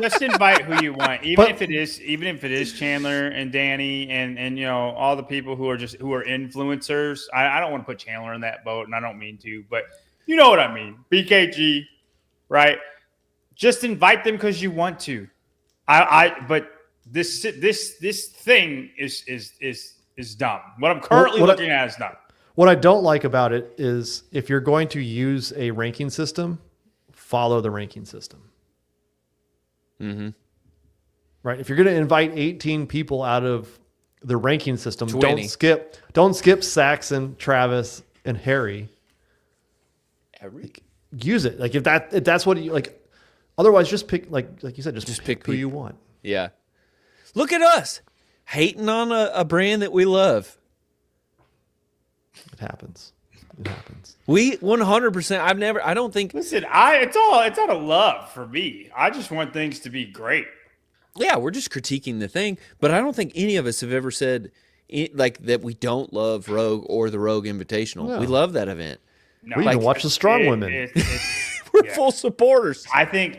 just invite who you want, even if it is Chandler and Danny and all the people who are influencers. I don't want to put Chandler in that boat, and I don't mean to, but you know what I mean. BKG, right? Just invite them because you want to. But this thing is dumb. What I'm currently looking at is dumb. What I don't like about it is if you're going to use a ranking system, follow the ranking system. Mm-hmm. Right. If you're going to invite 18 people out of the ranking system, 20. don't skip Saxon, Travis, and Harry. Eric? Use it. Like if that's what you like. Otherwise, just pick like you said, just pick who you want. Yeah. Look at us hating on a brand that we love. It happens. It happens. We 100%. I don't think. Listen, it's out of love for me. I just want things to be great. Yeah, we're just critiquing the thing, but I don't think any of us have ever said like that we don't love Rogue or the Rogue Invitational. No. We love that event. No, We even watch the strong women. We're full supporters. I think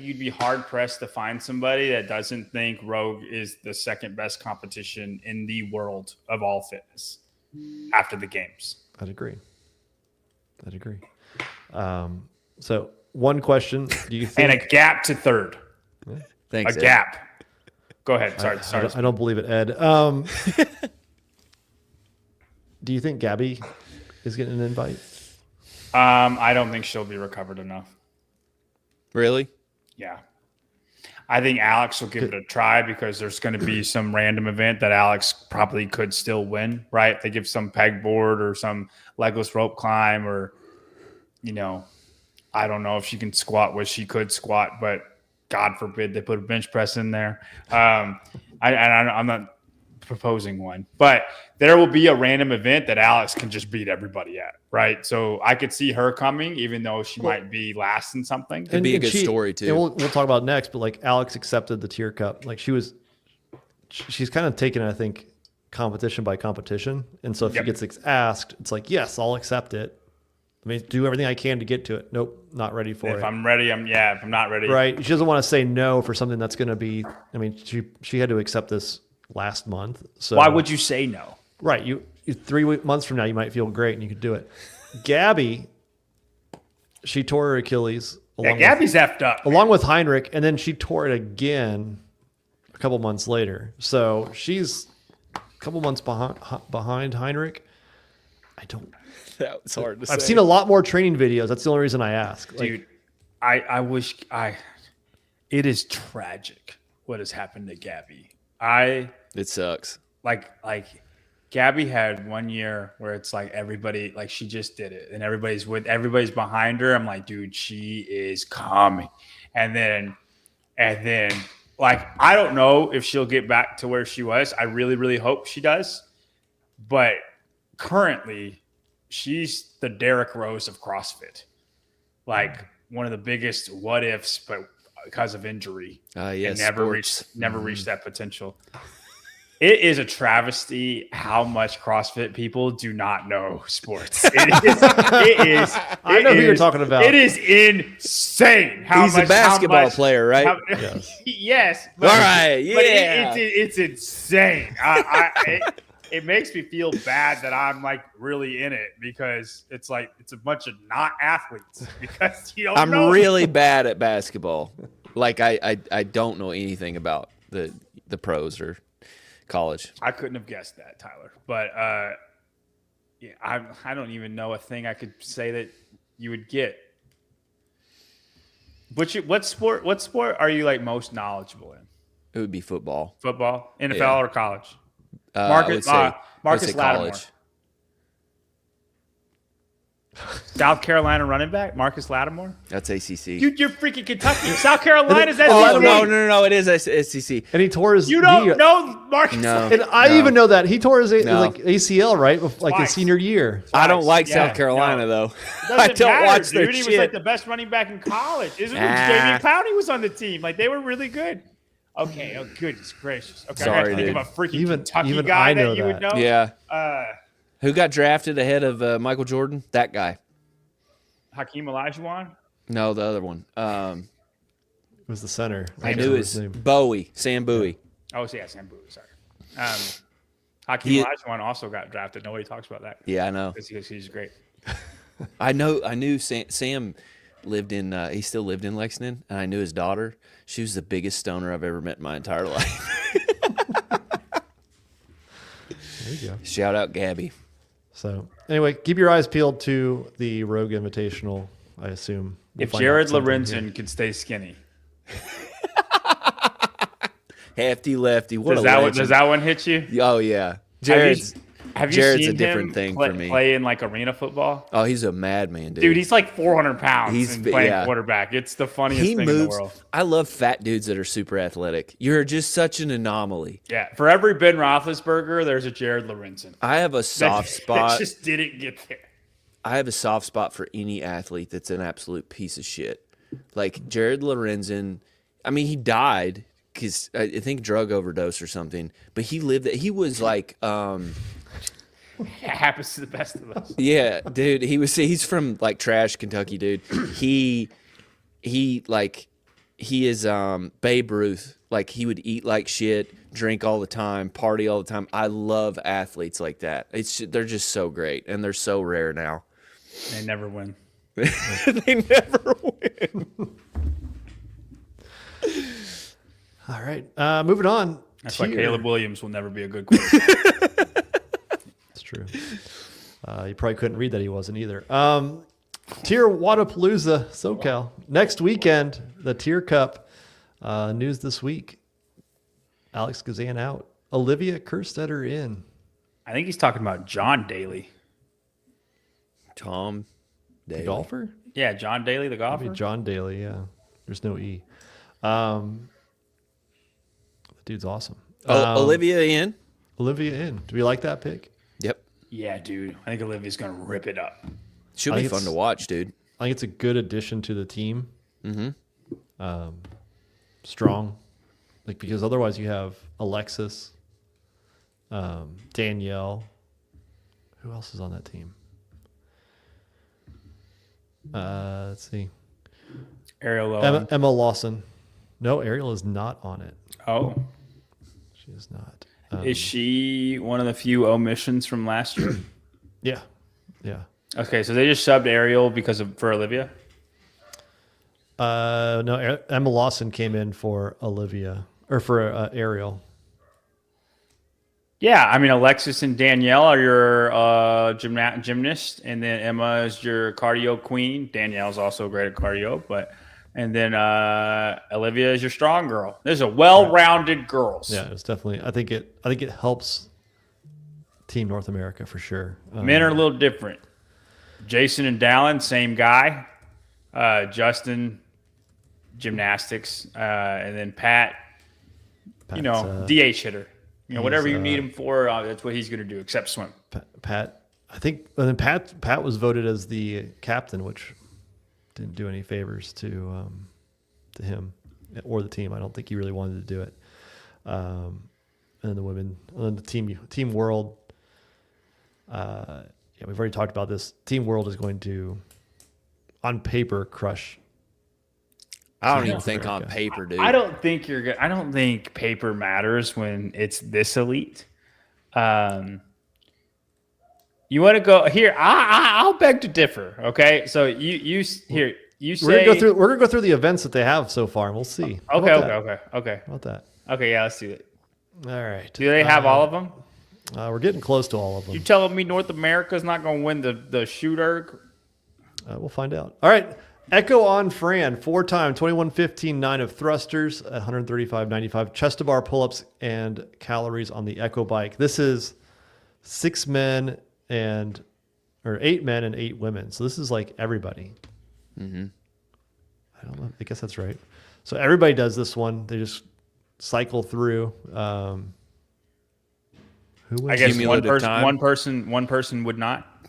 you'd be hard pressed to find somebody that doesn't think Rogue is the second best competition in the world of all fitness after the games. I'd agree. So one question: do you think? And a gap to third. Thanks. A gap. Go ahead. Sorry. I don't believe it, Ed. Do you think Gabby is getting an invite? I don't think she'll be recovered enough. Really? Yeah. I think Alex will give it a try because there's going to be some random event that Alex probably could still win, right? They give some pegboard or some legless rope climb or, I don't know if she can squat what she could squat, but God forbid they put a bench press in there. I'm not proposing one, but there will be a random event that Alex can just beat everybody at, right? So I could see her coming, even though she might be last in something. It'd be a good story too. And we'll talk about it next, but like Alex accepted the TYR Cup. Like she's kind of taken, I think, competition by competition. And so if she gets asked, it's like, yes, I'll accept it. I mean, do everything I can to get to it. Nope, not ready for it. If I'm ready, if I'm not ready. Right. She doesn't want to say no for something that's going to be, I mean, she had to accept this last month. So why would you say no? Right. You 3 months from now, you might feel great and you could do it. Gabby, she tore her Achilles. Gabby's effed up. Along with Heinrich, and then she tore it again a couple months later. So she's a couple months behind Heinrich. That was hard to say. I've seen a lot more training videos. That's the only reason I ask. Dude, I wish it is tragic what has happened to Gabby. It sucks. Like Gabby had 1 year where it's like everybody, like she just did it and everybody's behind her. I'm like, dude, she is coming. And then like, I don't know if she'll get back to where she was. I really, really hope she does. But currently she's the Derrick Rose of CrossFit. Like one of the biggest what ifs, but because of injury. Yes, never reached that potential. It is a travesty how much CrossFit people do not know sports. It is. I know who you're talking about. It is insane. He's a basketball player, right? Yes. Yes. All right. Yeah. But it's insane. It makes me feel bad that I'm like really in it because it's like it's a bunch of not athletes because you don't know. I'm really bad at basketball. Like I don't know anything about the pros or college. I couldn't have guessed that, Tyler. But yeah, I don't even know a thing I could say that you would get. What sport are you like most knowledgeable in? It would be football. Football, NFL, Yeah. or college? I would say Marcus Lattimore. college. South Carolina running back, Marcus Lattimore. That's ACC. Dude, you're freaking Kentucky. South Carolina's SEC. Oh, no. It is SEC. And he tore his You don't knee. know Marcus. No. And I even know that he tore his No. like ACL, right? Like his Twice. senior year. I don't like Yeah, South Carolina, though. Doesn't I don't matter, watch their dude. He shit. was like the best running back in college. This is when Nah. Jamie Clowney was on the team. Like, they were really good. Okay. Oh, goodness gracious. Okay. I Sorry, got to think dude. of a freaking Even Kentucky guy I know that you would that. know. Yeah. Who got drafted ahead of Michael Jordan? That guy. Hakeem Olajuwon. No, the other one. It was the center. I can't knew remember it's his name. Bowie, Sam Bowie. Oh, yeah, Sam Bowie. Sorry. Hakeem He- Olajuwon also got drafted. Nobody talks about that Yeah, I know. because he's great. I knew Sam lived in. He still lived in Lexington, and I knew his daughter. She was the biggest stoner I've ever met in my entire life. There you go. Shout out Gabby. So anyway, keep your eyes peeled to the Rogue Invitational. I assume we'll If find Jared out something Lorenzen here. could stay skinny, Hefty lefty. What does a that one, legend. does that one hit you? Oh yeah, Jared's. Have you Jared's seen a different him thing play, for me. play in like arena football? Oh, he's a madman, dude. Dude, he's like 400 pounds He's and fi- playing yeah. quarterback. It's the funniest he thing in the moves. world. I love fat dudes that are super athletic. You're just such an anomaly. Yeah, for every Ben Roethlisberger, there's a Jared Lorenzen. I have a soft That spot. just didn't get there. I have a soft spot for any athlete that's an absolute piece of shit. Like Jared Lorenzen, I mean, he died because I think drug overdose or something, but he lived. He was like, It happens to the best of us. yeah, dude. He's from like trash Kentucky, dude. He is Babe Ruth. Like he would eat like shit, drink all the time, party all the time. I love athletes like that. They're just so great, and they're so rare now. They never win. They never win. All right, moving on. That's why Tier. Caleb Williams will never be a good quarterback. That's true. You probably couldn't read that he wasn't either. TYR Wodapalooza, SoCal. Next weekend, the TYR Cup. News this week. Alex Gazan out. Olivia Kerstetter in. I think he's talking about John Daly. Tom, The Daly. golfer? Yeah, John Daly, the golfer. Maybe John Daly, yeah. There's no E. The dude's awesome. Olivia in. Olivia in. Do we like that pick? Yep, Yeah, dude. I think Olivia's going to rip it up. she'll I be think fun it's- to watch, dude. I think it's a good addition to the team. Mm-hmm. Strong. Like, because otherwise you have Alexis, Danielle. Who else is on that team? Let's see. Ariel Owen. Emma Lawson. No, Ariel is not on it. Oh. She is not. Is she one of the few omissions from last year? Yeah. Yeah. Okay, so they just subbed Ariel for Olivia? No, Emma Lawson came in for Olivia, or for Ariel. Yeah, I mean, Alexis and Danielle are your gymnast, and then Emma is your cardio queen. Danielle's also great at cardio, and then Olivia is your strong girl. There's a well-rounded girls. Yeah, it's definitely. I think it helps Team North America for sure. Men are a little different. Jason and Dallin, same guy. Justin, gymnastics, and then Pat, Pat's, DH hitter. Whatever you he's, need him for, that's what he's going to do, except swim. Pat. I think. And then Pat was voted as the captain, which didn't do any favors to him or the team. I don't think he really wanted to do it. And the women, and the team world. Yeah, we've already talked about this. Team World is going to, on paper, crush. I don't Yeah. even think on paper, dude. I don't think you're good. I don't think paper matters when it's this elite. You want to go here? I'll beg to differ. Okay, so you say We're gonna go through the events that they have so far, and we'll see. How Okay. about that? Okay. How about that? Okay. Yeah, let's do it. All right. Do they have all of them? We're getting close to all of them. You telling me North America's not going to win the shooter? We'll find out. All right. Echo on Fran, 4-time, 21-15, 9 of thrusters, 135.95 chest to bar pull-ups and calories on the Echo bike. This is 8 men and 8 women. So this is like everybody. Mm-hmm. I don't know. I guess that's right. So everybody does this one. They just cycle through. Who wins? I guess Cumulative one time? person would not.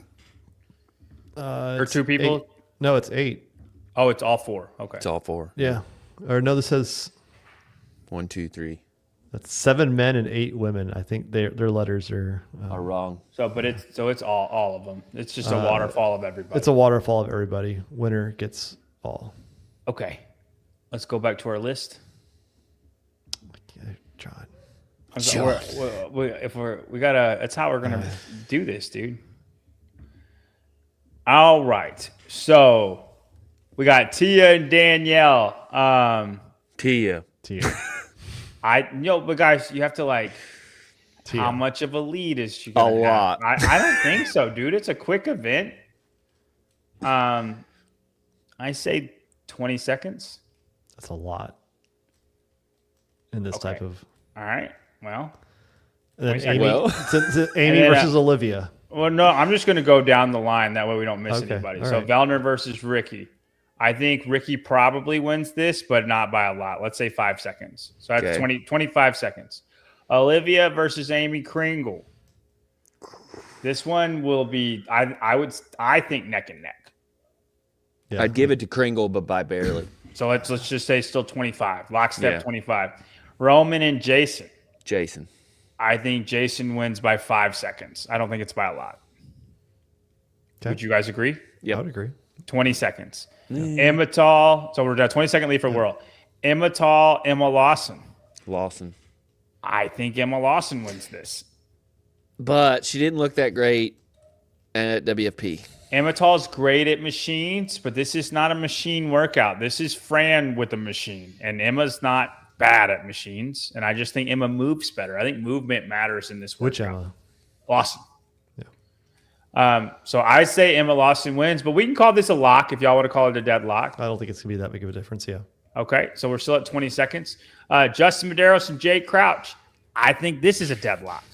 Or It's 2 people. 8. No, it's 8. Oh, it's all 4. Okay. It's all 4. Yeah. Or no, this says 1, 2, 3. that's 7 men and 8 women. I think their letters are wrong. So it's all of them. It's just a waterfall of everybody. It's a waterfall of everybody. Winner gets all. Okay. Let's go back to our list. Okay, John. That's how we're gonna do this, dude. All right. So we got Tia and Danielle. Tia. But guys, you have to Tia. how much of a lead is she A gonna have? lot. I don't think so, dude. It's a quick event. I say 20 seconds. That's a lot in this type of. All right. Well, And then 20 Amy, seconds. Amy And then, versus Olivia. Well, no, I'm just going to go down the line. That way we don't miss Okay, anybody. all So right. Vellner versus Ricky. I think Ricky probably wins this, but not by a lot. Let's say 5 seconds. So that's Okay. 25 seconds. Olivia versus Amy Kringle. This one will be, I think neck and neck. Yeah. I'd give it to Kringle, but by barely. So let's just say still 25. Lockstep Yeah. 25. Roman and Jason. Jason. I think Jason wins by 5 seconds. I don't think it's by a lot. Okay. Would you guys agree? I Yep. would agree. 20 seconds. Emma Tall. So we're at 20-second lead for world. Emma Tall, Emma Lawson. Lawson. I think Emma Lawson wins this. But she didn't look that great at WFP. Emma Tall's great at machines, but this is not a machine workout. This is Fran with a machine, and Emma's not bad at machines. And I just think Emma moves better. I think movement matters in this workout. Which Emma? Lawson. Yeah. So I say Emma Lawson wins, but we can call this a lock if y'all want to call it a deadlock. I don't think it's going to be that big of a difference. Yeah. Okay, so we're still at 20 seconds. Justin Medeiros and Jay Crouch. I think this is a deadlock.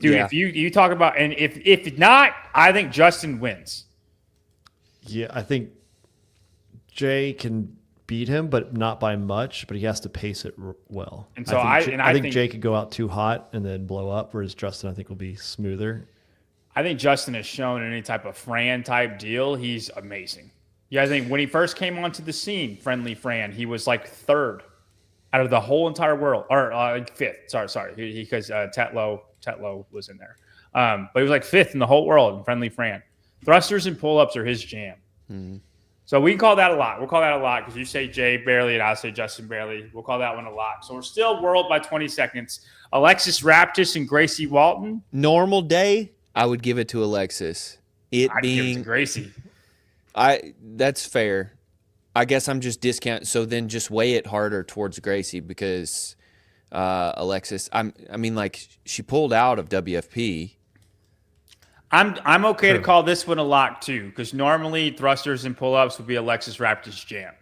Dude, Yeah. if you talk about, and if not, I think Justin wins. Yeah. I think Jay can beat him, but not by much, but he has to pace it well. And so I think think Jay could go out too hot and then blow up, whereas Justin, I think, will be smoother. I think Justin has shown any type of Fran type deal, he's amazing. Yeah, I think when he first came onto the scene, Friendly Fran, he was like 3rd out of the whole entire world, or 5th. Sorry, because Tetlow was in there, but he was like 5th in the whole world in Friendly Fran. Thrusters and pull-ups are his jam. Mm-hmm. So we can call that a lot. We'll call that a lot because you say Jay barely and I say Justin barely. We'll call that one a lot. So we're still world by 20 seconds. Alexis Raptis and Gracie Walton. Normal day, I would give it to Alexis. I'd give it to Gracie. That's fair. I guess I'm just discounting. So then just weigh it harder towards Gracie because Alexis, she pulled out of WFP. I'm okay to call this one a lock too, because normally thrusters and pull-ups would be Alexis Raptis' jam,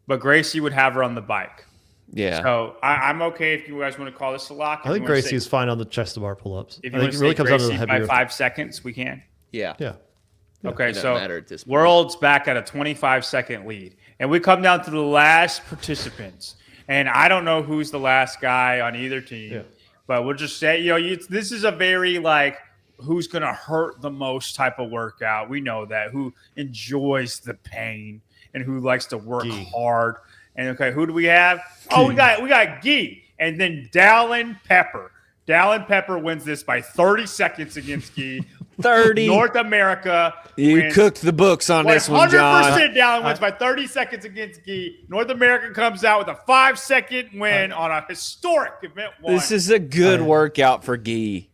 but Gracie would have her on the bike. Yeah. So I'm okay if you guys want to call this a lock. I think Gracie is fine on the chest to bar pull-ups. If I you think want it to really say comes down to the Gracie by heavier. 5 seconds, we can. Yeah. Yeah. Okay, It doesn't so matter at this point. world's back at a 25-second lead, and we come down to the last participants. And I don't know who's the last guy on either team, but we'll just say, this is a very who's going to hurt the most type of workout. We know that. Who enjoys the pain and who likes to work hard. And okay, who do we have? Oh, we got Gee, and then Dallin Pepper. Dallin Pepper wins this by 30 seconds against Gee. 30. North America. You wins. cooked the books on this one, John. 100% Dallin wins by 30 seconds against Gee. North America comes out with a 5-second win on a historic event one. This is a good workout for Gee.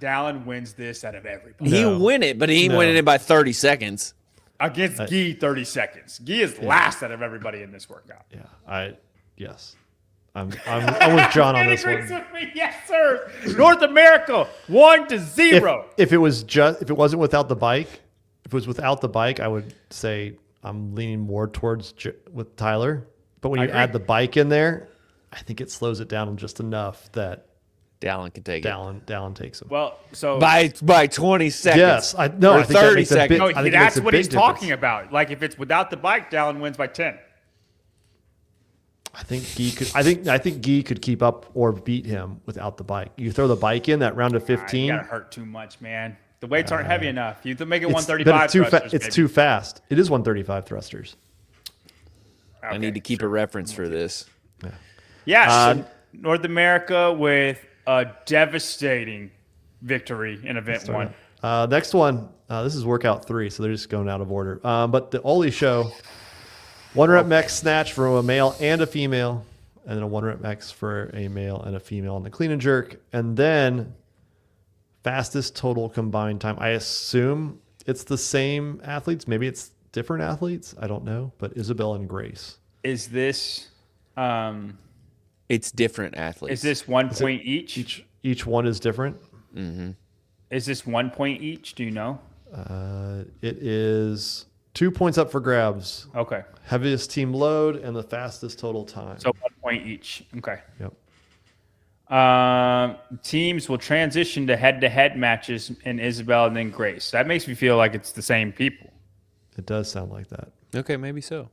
Dallin wins this out of everybody. He win it, but he ain't winning it by 30 seconds. Against Gee, 30 seconds. Gee is last out of everybody in this workout. Yeah. I'm with John on this agrees one. with me. Yes, sir. North America 1-0. If it wasn't without the bike, if it was without the bike, I would say I'm leaning more towards with Tyler. But when you add the bike in there, I think it slows it down just enough that Dallin can take Dallin takes him. Well, so by 20 seconds. Yes, I think 30 that makes seconds. I think that's it makes a what big he's difference. talking about. Like if it's without the bike, Dallin wins by 10. I think Guy could. I think Guy could keep up or beat him without the bike. You throw the bike in that round of 15. You gotta hurt too much, man. The weights aren't heavy enough. You make it But 135. it's too thrusters, it's baby. too fast. It is 135 thrusters. I need to keep a reference for this. Yeah, so North America with a devastating victory in event 1. Next one. This is workout 3, so they're just going out of order. But the Oli show, 1 rep max snatch for a male and a female, and then a 1 rep max for a male and a female on the clean and jerk, and then fastest total combined time. I assume it's the same athletes. Maybe it's different athletes. I don't know. But Isabel and Grace. Is this It's different athletes. is this 1 point each? Each one is different. Mm-hmm. Is this 1 point each? Do you know? It is 2 points up for grabs. Okay. Heaviest team load and the fastest total time. So 1 point each. Okay. Yep. Teams will transition to head-to-head matches in Isabel and then Grace. That makes me feel like it's the same people. It does sound like that. Okay, maybe so.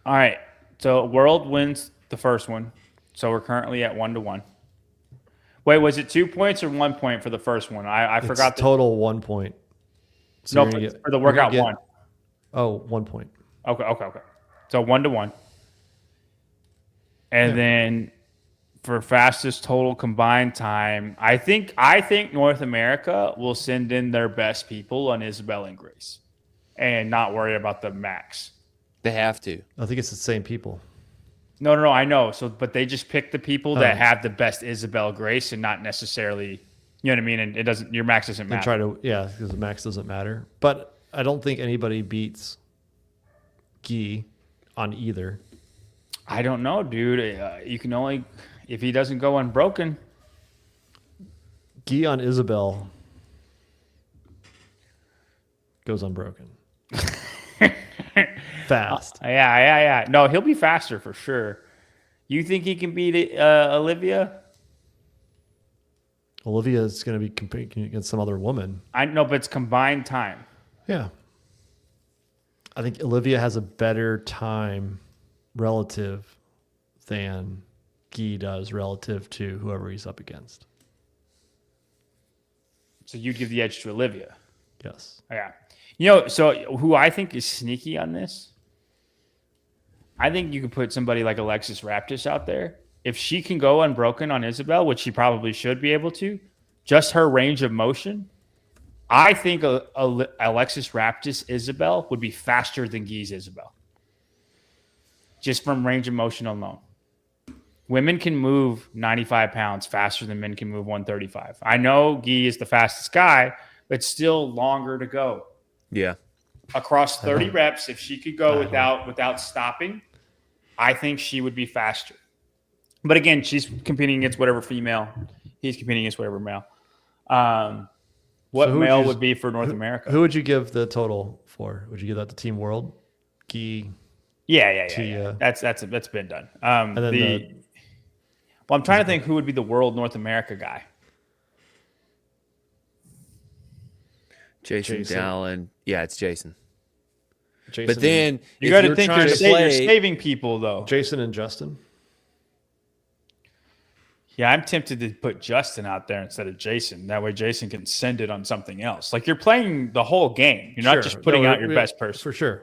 All right. So World wins the first one. So we're currently at 1-1. Wait, was it 2 points or 1 point for the first one? I forgot. Total 1 point. So no, for the workout 1. Oh, 1 point. Okay. So 1-1. And then for fastest total combined time, I think North America will send in their best people on Isabel and Grace and not worry about the max. They have to. I think it's the same people. No, I know. So, but they just pick the people that have the best Isabel Grace and not necessarily, you know what I mean? And it doesn't, your max doesn't matter. Because the max doesn't matter. But I don't think anybody beats Guy on either. I don't know, dude. You can only, if he doesn't go unbroken. Guy on Isabel goes unbroken. Fast. Yeah. No, he'll be faster for sure. You think he can beat Olivia? Olivia is going to be competing against some other woman. I know, but it's combined time. Yeah. I think Olivia has a better time relative than Guy does relative to whoever he's up against. So you'd give the edge to Olivia. Yes. Yeah. You know, so who I think is sneaky on this, I think you could put somebody like Alexis Raptis out there. If she can go unbroken on Isabel, which she probably should be able to, just her range of motion, I think Alexis Raptis Isabel would be faster than Guy's Isabel. Just from range of motion alone. Women can move 95 pounds faster than men can move 135. I know Guy is the fastest guy, but still longer to go. Yeah. Across 30 reps, if she could go without stopping, I think she would be faster. But again, she's competing against whatever female. He's competing against whatever male. What male would be for North America? Who would you give the total for? Would you give that to Team World? Guy? Yeah. That's been done. And then well, I'm trying to think who would be the World North America guy. Jason Dallin. Yeah, it's Jason. Jason But then you got to think you're saving people, though. Jason and Justin? Yeah, I'm tempted to put Justin out there instead of Jason. That way Jason can send it on something else. Like you're playing the whole game. You're not just putting out your best person. For sure.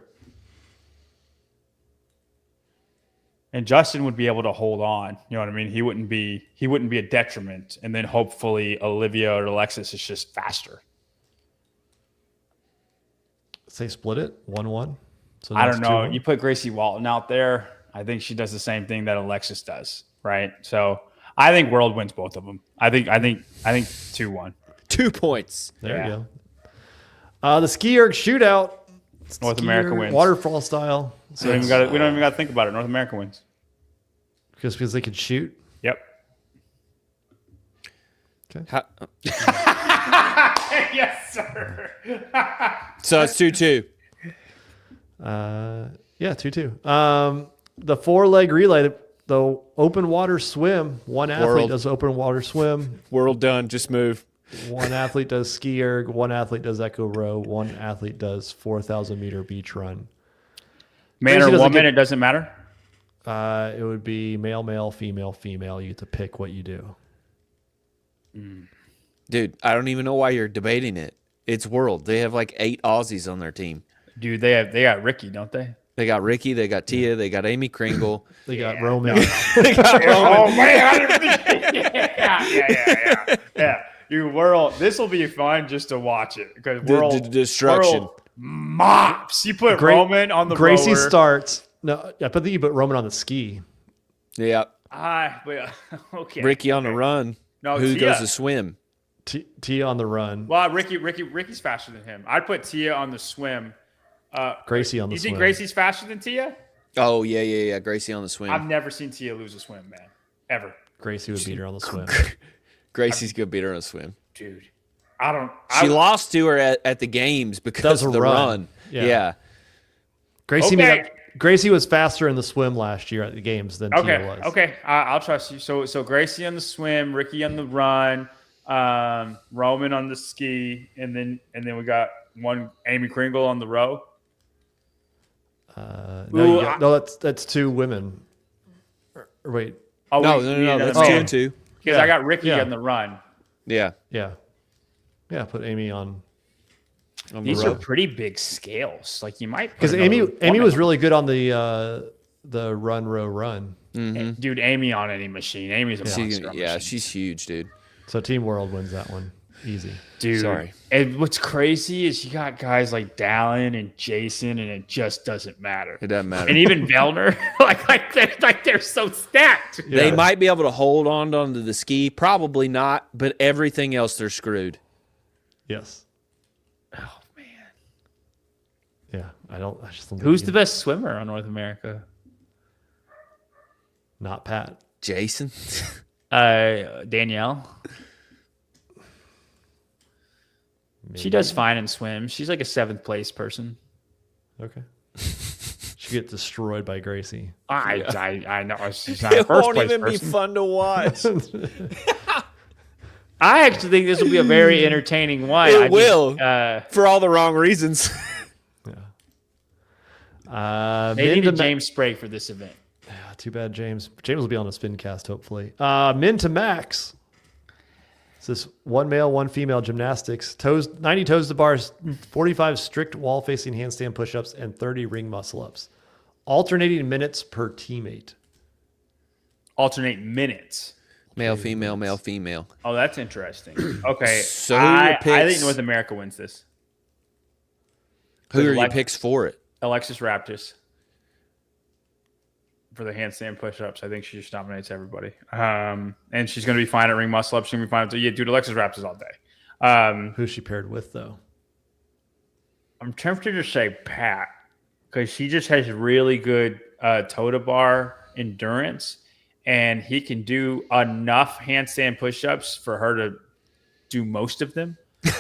And Justin would be able to hold on. You know what I mean? He wouldn't be a detriment. And then hopefully Olivia or Alexis is just faster. Say split it 1-1. So I don't know. You put Gracie Walton out there. I think she does the same thing that Alexis does, right? So I think World wins both of them. I think 2-1. 2 points. There you go. The ski erg shootout. North America wins. Waterfall style. So we don't even got to think about it. North America wins. Because they could shoot. Yep. Okay. Yes, sir. So it's 2-2. Yeah, 2-2. The 4-leg relay, the open water swim. One athlete World. does open water swim. World done. Just move. One athlete does ski erg. One athlete does echo row. One athlete does 4,000 meter beach run. Man Crazy or doesn't woman, get- it doesn't matter. It would be male, male, female, female. You get to pick what you do. Dude, I don't even know why you're debating it. It's world. They have like 8 Aussies on their team. Dude, they got Ricky, don't they? They got Ricky, they got Tia, they got Amy Kringle. They got Roman. Oh man! Yeah. Dude, world. This will be fun just to watch it because world Destruction. world mops. You put Great- Roman on the Gracie rower. starts. No, I think you put Roman on the ski. Yeah. Okay. Ricky on the run. No, Who Tia. goes to swim? Tia on the run. Well, Ricky's faster than him. I'd put Tia on the swim. Gracie on the You swim. think Gracie's faster than Tia? Oh, yeah. Gracie on the swim. I've never seen Tia lose a swim, man. Ever. Gracie would beat her on the swim. Gracie's going to beat her on the swim. Dude. She lost to her at the games because That was of a the run. run. Yeah. Gracie Okay. Gracie was faster in the swim last year at the games than Tia was. Okay. I'll trust you. So Gracie on the swim, Ricky on the run, Roman on the ski, and then we got one Amy Kringle on the row. No, that's 2 women. Or wait. Oh, No, we no, need no. another That's man. 2-2. Because Yeah. I got Ricky Yeah. on the run. Yeah. Yeah. Put Amy on On the These row. are pretty big scales. Like you might because put Amy another was woman. really good on the run row run. Dude, Amy on any machine. Amy's a monster. On machine. She's huge, dude. So Team World wins that one easy. Dude, Sorry. And what's crazy is you got guys like Dallin and Jason, and it just doesn't matter. It doesn't matter. And even Vellner, they're so stacked. Yeah. They might be able to hold on onto the ski, probably not, but everything else they're screwed. Yes. Oh man, Yeah. I just don't think who's you the best swimmer on North America? Not Pat. Jason? Danielle. She Maybe. does fine in swim. She's like a 7th place person. Okay. She get destroyed by Gracie. I know she's not a It first won't place even person. be fun to watch. I actually think this will be a very entertaining one. It will. They For all the wrong reasons. need a James Sprague for this event. Too bad James. James will be on a spin cast, hopefully. Min to max. This is 1 male, 1 female gymnastics. 90 toes to bars, 45 strict wall facing handstand push-ups, and 30 ring muscle ups. Alternating minutes per teammate. Alternate minutes. Male, female, male, female. Oh, that's interesting. Okay. So I your picks- think North America wins this. Who are your Like- picks for it? Alexis Raptis for the handstand push-ups. I think she just dominates everybody. And she's going to be fine at ring muscle ups. She's going to be fine. Yeah, dude, Alexis Raptis all day. Who's she paired with, though? I'm tempted to say Pat because she just has really good toe to bar endurance, and he can do enough handstand push-ups for her to do most of them,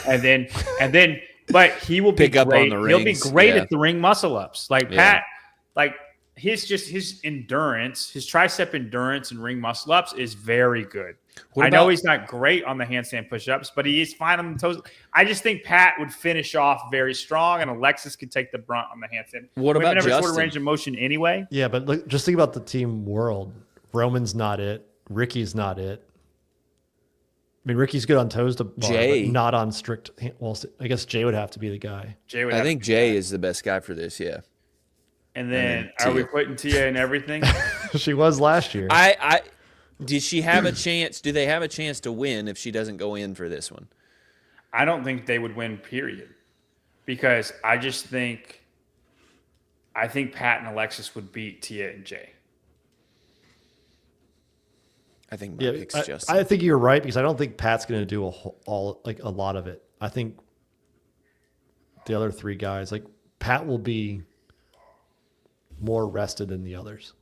and then, but he will Pick be up on great. the He'll be rings, great yeah. at the ring muscle ups. Like Yeah. Pat, like his endurance, his tricep endurance and ring muscle ups is very good. What I know about- he's not great on the handstand push-ups, but he is fine on the toes. I just think Pat would finish off very strong, and Alexis could take the brunt on the handstand. What Women about have a shorter Justin? range of motion anyway. Yeah, but look, just think about the Team World. Roman's not it. Ricky's not it. I mean, Ricky's good on toes to bar, Jay. but not on strict. Well, I guess Jay would have to be the guy. Jay would I have think to be Jay that. is the best guy for this, yeah. And then, then are we Tia. putting Tia in everything? She was last year. I did she have a chance? Do they have a chance to win if she doesn't go in for this one? I don't think they would win, period. Because I think Pat and Alexis would beat Tia and Jay. I think my Yeah, pick's Justin. I think you're right because I don't think Pat's going to do a lot of it. I think the other 3 guys, like Pat, will be more rested than the others.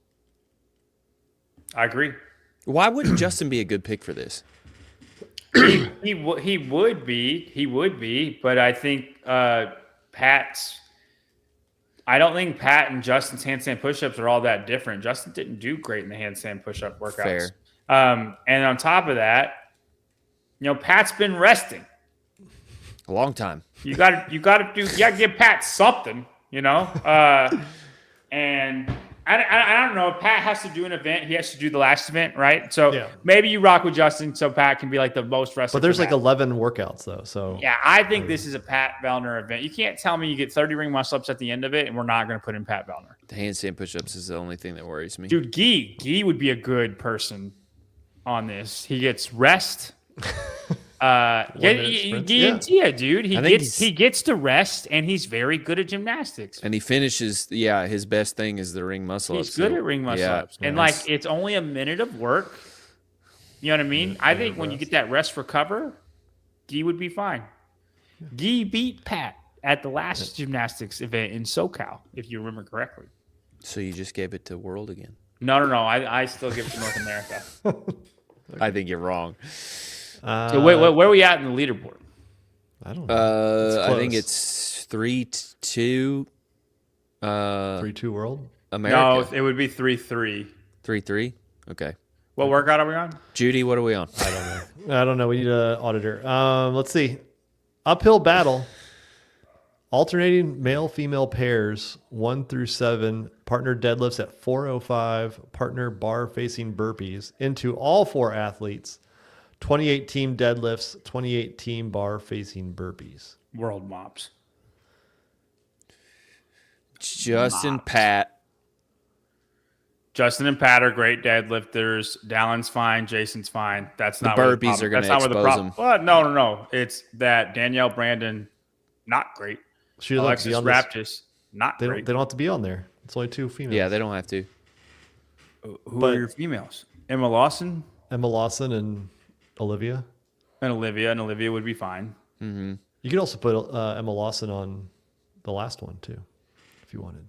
I agree. Why wouldn't Justin be a good pick for this? He would be, but I think Pat's. I don't think Pat and Justin's handstand push-ups are all that different. Justin didn't do great in the handstand push-up workouts. Fair. And on top of that, Pat's been resting. A long time. You gotta give Pat something, and I don't know. If Pat has to do an event, he has to do the last event, right? So maybe you rock with Justin so Pat can be like the most rested. But there's like 11 workouts though. So yeah, I think this is a Pat Vellner event. You can't tell me you get 30 ring muscle ups at the end of it and we're not going to put in Pat Vellner. The handstand push-ups is the only thing that worries me. Dude, Guy would be a good person on this. He gets rest. Guy and Tia, dude. He gets to rest, and he's very good at gymnastics. And he finishes. Yeah, his best thing is the ring muscle ups. He's good at ring muscle ups, and it's only a minute of work. You know what I mean? I think when you get that rest recover, Guy would be fine. Guy beat Pat at the last gymnastics event in SoCal, if you remember correctly. So you just gave it to World again? No. I still give it to North America. I think you're wrong. So where are we at in the leaderboard? I don't know. I think it's 3-2. 3-2 world. America. No, it would be 3-3. 3-3. Okay. What workout are we on? Judy, what are we on? I don't know. We need an auditor. Let's see. Uphill battle. Alternating male-female pairs 1 through 7. Partner deadlifts at 405. Partner bar-facing burpees into all 4 athletes. 28 team deadlifts, 28 team bar facing burpees. World mops. Justin, Pat. Justin and Pat are great deadlifters. Dallin's fine. Jason's fine. That's not the burpees are going to expose them. Well, no. It's that Danielle Brandon, not great. Alexis Raptis, not great. They don't have to be on there. It's only 2 females. Yeah, they don't have to. Who are your females? Emma Lawson and Olivia. And Olivia would be fine. Mm-hmm. You could also put Emma Lawson on the last one too, if you wanted,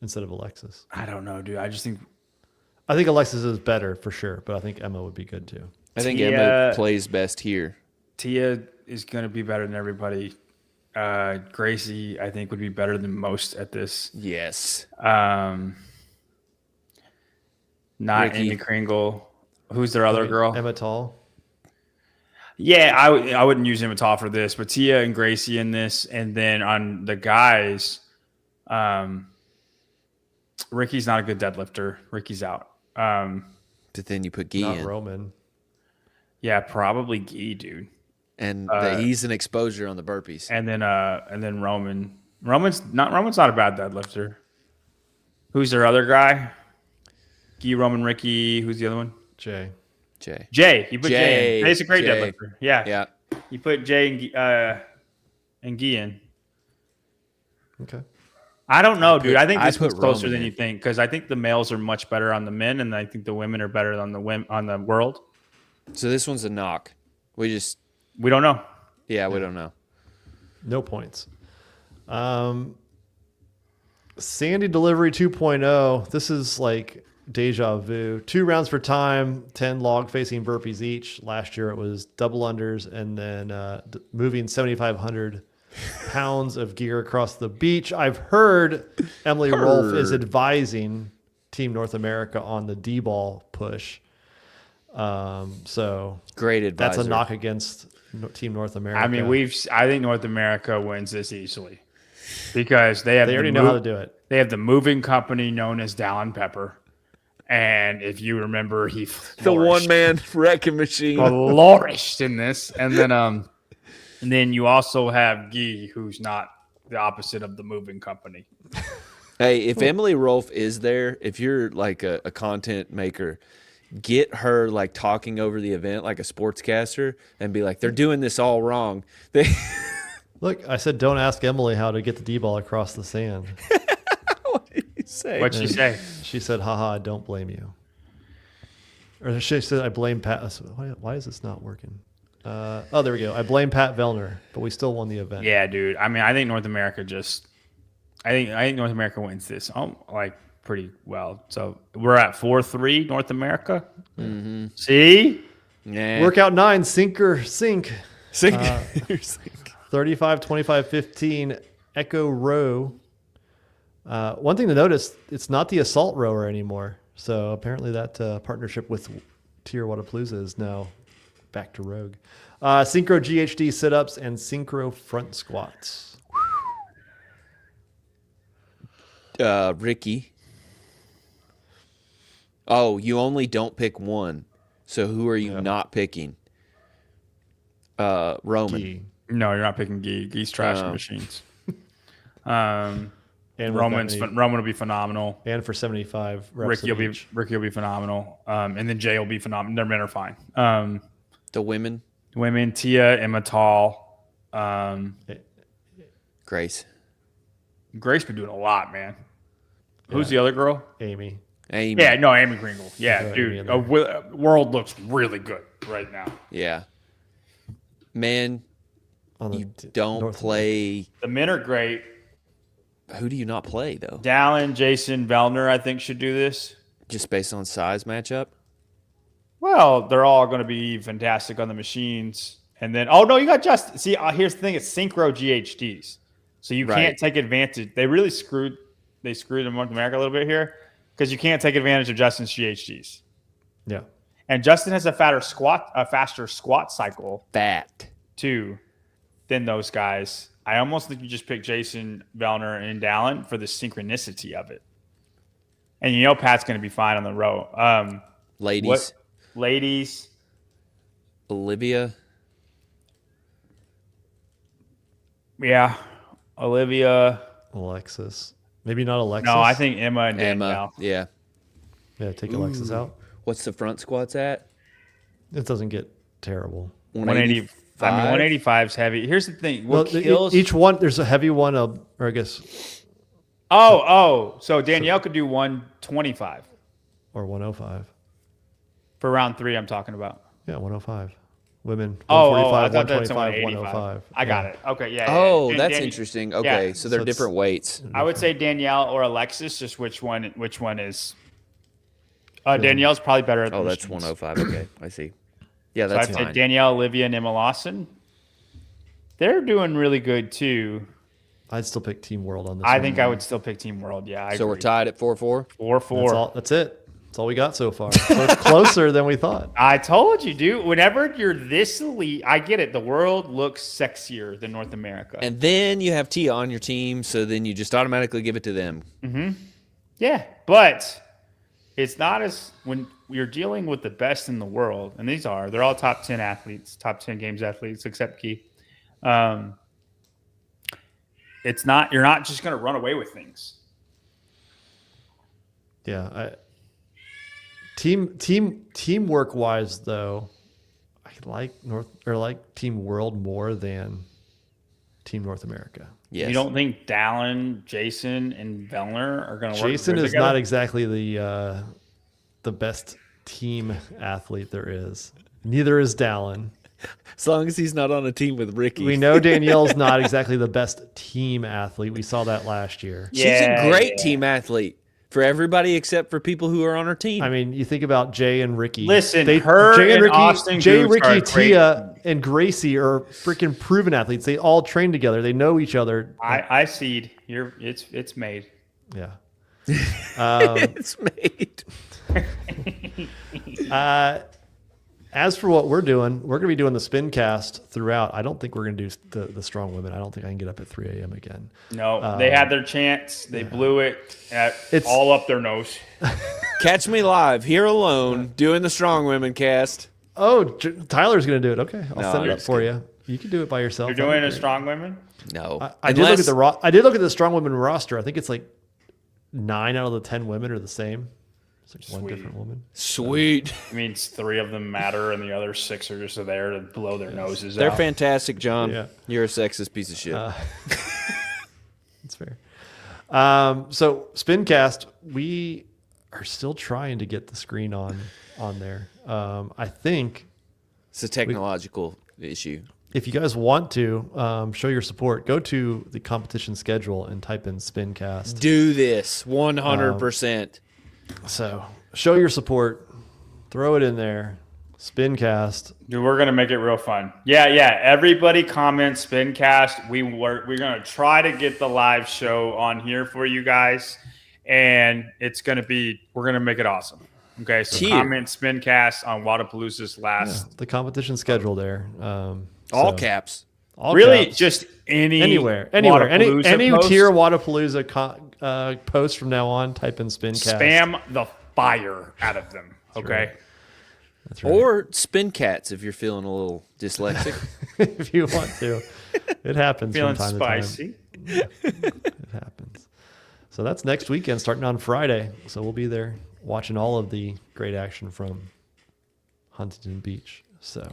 instead of Alexis. I don't know, dude. I think Alexis is better for sure, but I think Emma would be good too. I think Emma plays best here. Tia is going to be better than everybody. Gracie, I think, would be better than most at this. Yes. Not Ricky. Amy Kringle. Who's their other girl? Emma Tall. Yeah, I wouldn't use Emma Tall for this, but Tia and Gracie in this, and then on the guys, Ricky's not a good deadlifter. Ricky's out. But then you put Guy in. Roman. Yeah, probably Guy, dude. And he's an exposure on the burpees. And then Roman. Roman's not a bad deadlifter. Who's their other guy? Guy, Roman, Ricky. Who's the other one? Jay. You put Jay in. Jay's a great deadlifter. Yeah. You put Jay and Guy in. Okay. I don't know, dude. I think this one's closer Roman than you think because I think the males are much better on the men, and I think the women are better on the world. So this one's a knock. We don't know. Yeah, we don't know. No points. Sandy Delivery 2.0. This is like deja vu. 2 rounds for time, 10 log facing burpees each. Last year it was double unders and then moving 7,500 pounds of gear across the beach. I've heard Emily Rolfe is advising Team North America on the D-ball push. So great advisor. That's a knock against Team North America. I mean, I think North America wins this easily because they already know how to do it. They have the moving company known as Dallin Pepper. And if you remember, he the one-man wrecking machine flourished in this. And then you also have Guy, who's not the opposite of the moving company. Hey, if Emily Rolfe is there, if you're like a content maker, get her like talking over the event like a sportscaster and be like, they're doing this all wrong. Look, I said don't ask Emily how to get the D-ball across the sand. What did you say? What'd she say? She said, haha, I don't blame you. Or she said, I blame Pat. Why is this not working? There we go. I blame Pat Vellner, but we still won the event. Yeah, dude. I mean, I think North America I think North America wins this. pretty well. So we're at 4-3 North America. Mm-hmm. See? Nah. Workout 9, sink or sink. Sink. 35, 25, 15, Echo row. One thing to notice, it's not the assault rower anymore. So apparently that partnership with TYR Wodapalooza is now back to Rogue. Synchro GHD sit-ups and synchro front squats. Ricky. Oh, you only don't pick one. So who are you not picking? Roman. Gee. No, you're not picking Gee. Gee's trashing machines. And Roman will be phenomenal. And for 75 reps Ricky will be phenomenal. And then Jay will be phenomenal. Their men are fine. The women. Tia, Emma Tall. Grace. Grace been doing a lot, man. Who's the other girl? Amy. Yeah, no, Amy Kringle. Yeah, Amy dude. in there. World looks really good right now. Yeah. Man, On the you don't North play. The men are great. Who do you not play, though? Dallin, Jason, Vellner, I think, should do this. Just based on size matchup? Well, they're all going to be fantastic on the machines. And then, oh, no, you got Justin. See, here's the thing. It's synchro GHDs. So you can't take advantage. They really screwed in North America a little bit here because you can't take advantage of Justin's GHDs. Yeah. And Justin has a faster squat cycle too than those guys. I almost think you just pick Jason, Vellner, and Dallin for the synchronicity of it. And you know Pat's going to be fine on the row. Ladies. Ladies. Olivia. Yeah. Olivia. Alexis. Maybe not Alexis. No, I think Emma and Danielle. Yeah. Yeah, take Alexis out. What's the front squats at? It doesn't get terrible. 180. I mean, 185 is heavy. Here's the thing. Each one, there's a heavy one, or I guess. So Danielle could do 125. Or 105. For round 3, I'm talking about. Yeah, 105. Women. I 145, thought that's 125, 185. 105. I got it. Okay, yeah. Oh, that's interesting. Okay, yeah. so they're different weights. I would say Danielle or Alexis, just which one is. Danielle's probably better at the that's machines. 105. Okay, I see. Yeah, So that's I'd fine. say Danielle, Olivia, and Emma Lawson. They're doing really good too. I'd still pick Team World on this I one. think I would still pick Team World. Yeah, I So we're agree. tied at 4-4? 4-4. That's it. That's all we got so far. So it's closer than we thought. I told you, dude. Whenever you're this elite, I get it. The world looks sexier than North America. And then you have Tia on your team, so then you just automatically give it to them. Yeah, but it's not as when you're dealing with the best in the world, and they're all top 10 athletes, top 10 games athletes, except Key. It's not, you're not just going to run away with things. Yeah. Teamwork wise though, I like Team World more than Team North America. Yes. You don't think Dallin, Jason, and Vellner are going to work Jason good is together? not exactly the best team athlete there is. Neither is Dallin. As long as he's not on a team with Ricky. We know Danielle's not exactly the best team athlete. We saw that last year. She's a great team athlete for everybody except for people who are on her team. I mean, you think about Jay and Ricky. Listen, Jay and Austin Jay, Gooch are Ricky, great. Tia, and Gracie are freaking proven athletes. They all train together. They know each other. I seed. It's made. Yeah. It's made. As for what we're doing, we're going to be doing the spin cast throughout. I don't think we're going to do the strong women. I don't think I can get up at 3 a.m. again. No, they had their chance. They blew it It's all up their nose. Catch me live here alone doing the Strong Women cast. Oh, Tyler's going to do it. Okay, I'll No, set it I'm up just for you. You can do it by yourself. You're That'd doing be a great. strong women? No. I did look at the I did look at the strong women roster. I think it's like 9 out of the 10 women are the same. It's like one Sweet. different woman. Sweet. It means 3 of them matter and the other 6 are just there to blow their noses They're out. fantastic, John. Yeah. You're a sexist piece of shit. That's fair. So Spincast, we are still trying to get the screen on there. I think It's a technological issue. if you guys want to show your support, go to the competition schedule and type in Spincast. Do this 100%. So show your support, throw it in there. Spincast. Dude, we're gonna make it real fun. Yeah. Everybody comment Spincast. We're gonna try to get the live show on here for you guys, and we're gonna make it awesome. Okay, so comment Spincast on Wodapalooza's last. The competition schedule there. All caps. All really, caps. just anywhere. Any post. tier Wodapalooza post from now on. Type in Spincast. Spam the fire out of them. Okay. Right. That's right. Or spin cats if you're feeling a little dyslexic. If you want to. It happens Feeling from time spicy. to time. It happens. So that's next weekend, starting on Friday. So we'll be there watching all of the great action from Huntington Beach. So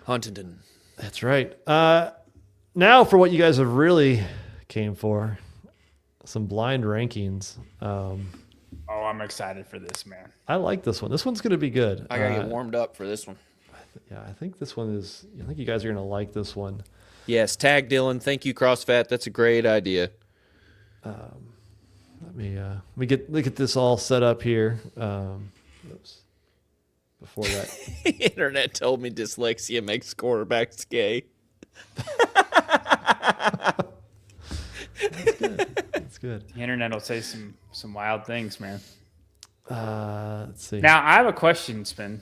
Huntington. that's right. Now for what you guys have really came for, some blind rankings. Oh, I'm excited for this, man. I like this one. This one's going to be good. I gotta get warmed up for this one. Yeah, I think this one is. I think you guys are going to like this one. Yes, tag Dylan. Thank you, CrossFit. That's a great idea. Let me get this all set up here. Oops. Before that, Internet told me dyslexia makes quarterbacks gay. that's good. The internet will say some wild things, man. Let's see. Now, I have a question, Spin.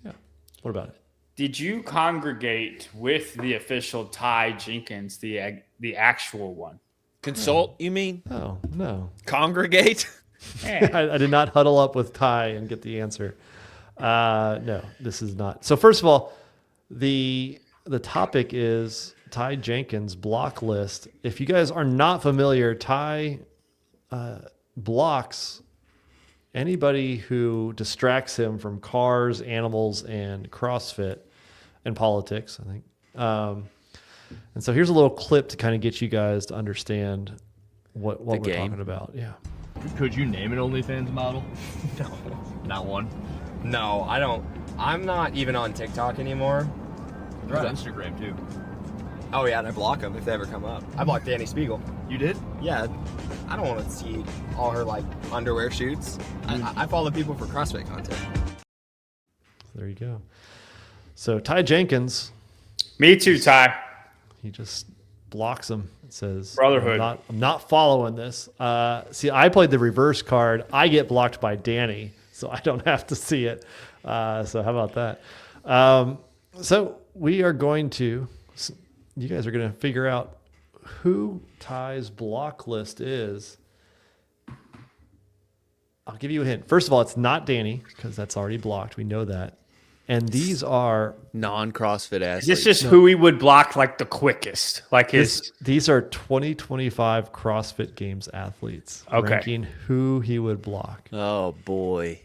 Yeah. What about it? Did you congregate with the official Ty Jenkins, the actual one? Consult, you mean? Oh, no. Congregate? Yeah. I did not huddle up with Ty and get the answer. No, this is not. So first of all, the topic is Ty Jenkins block list. If you guys are not familiar, Ty blocks anybody who distracts him from cars, animals, and CrossFit and politics, I think. And so here's a little clip to kind of get you guys to understand what we're talking about. Yeah. Could you name an OnlyFans model? No, not one. No, I don't. I'm not even on TikTok anymore. They're on Instagram too. Oh yeah, and I block them if they ever come up. I blocked Danny Spiegel. You did? Yeah, I don't want to see all her like underwear shoots. I follow people for CrossFit content. There you go. So Ty Jenkins, Me too, Ty. he just blocks them. It says Brotherhood. I'm not following this. See, I played the reverse card. I get blocked by Danny, so I don't have to see it. So how about that? So we are going to. You guys are going to figure out who Ty's block list is. I'll give you a hint. First of all, it's not Danny because that's already blocked. We know that. And these are Non-CrossFit athletes. This is who he would block like the quickest. Like these are 2025 CrossFit Games athletes. Okay. Ranking who he would block. Oh, boy.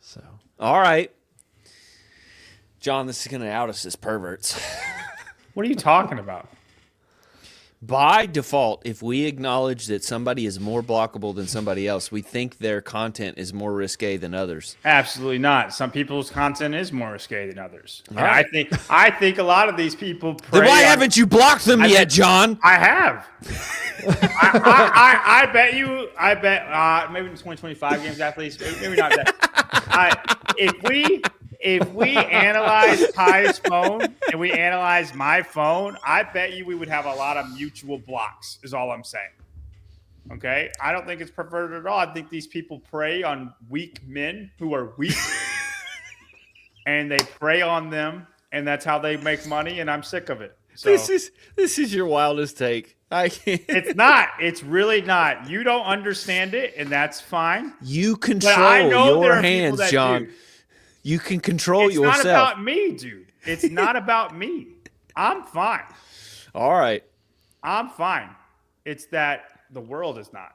So All right. John, this is going to out us as perverts. What are you talking about? By default, if we acknowledge that somebody is more blockable than somebody else, we think their content is more risque than others. Absolutely not. Some people's content is more risque than others. And right. I think a lot of these people prey Then why on- haven't you blocked them yet, John? I have. I bet you. I bet maybe the 2025 games athletes. Maybe not that. If we analyze Ty's phone and we analyze my phone, I bet you we would have a lot of mutual blocks. Is all I'm saying. Okay, I don't think it's perverted at all. I think these people prey on weak men who are weak, and they prey on them, and that's how they make money. And I'm sick of it. So. This is your wildest take. I can't. It's not. It's really not. You don't understand it, and that's fine. You But I control know there your are people hands, that John. do. You can control It's yourself. not about me, dude. It's not about me. I'm fine. All right. I'm fine. It's that the world is not.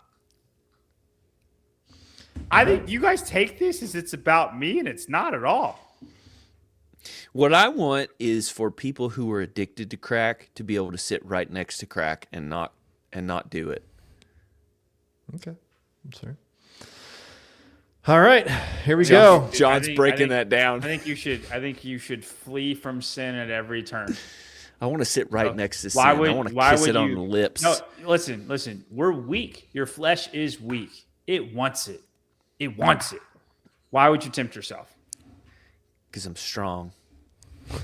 I think you guys take this as it's about me, and it's not at all. What I want is for people who are addicted to crack to be able to sit right next to crack and not do it. okay, I'm sorry. All right, here we go. John's breaking that down. I think you should flee from sin at every turn. I want to sit right next to sin. Why I want to kiss it on the lips. No, listen. We're weak. Your flesh is weak. It wants it. It wants it. Why would you tempt yourself? Because I'm strong.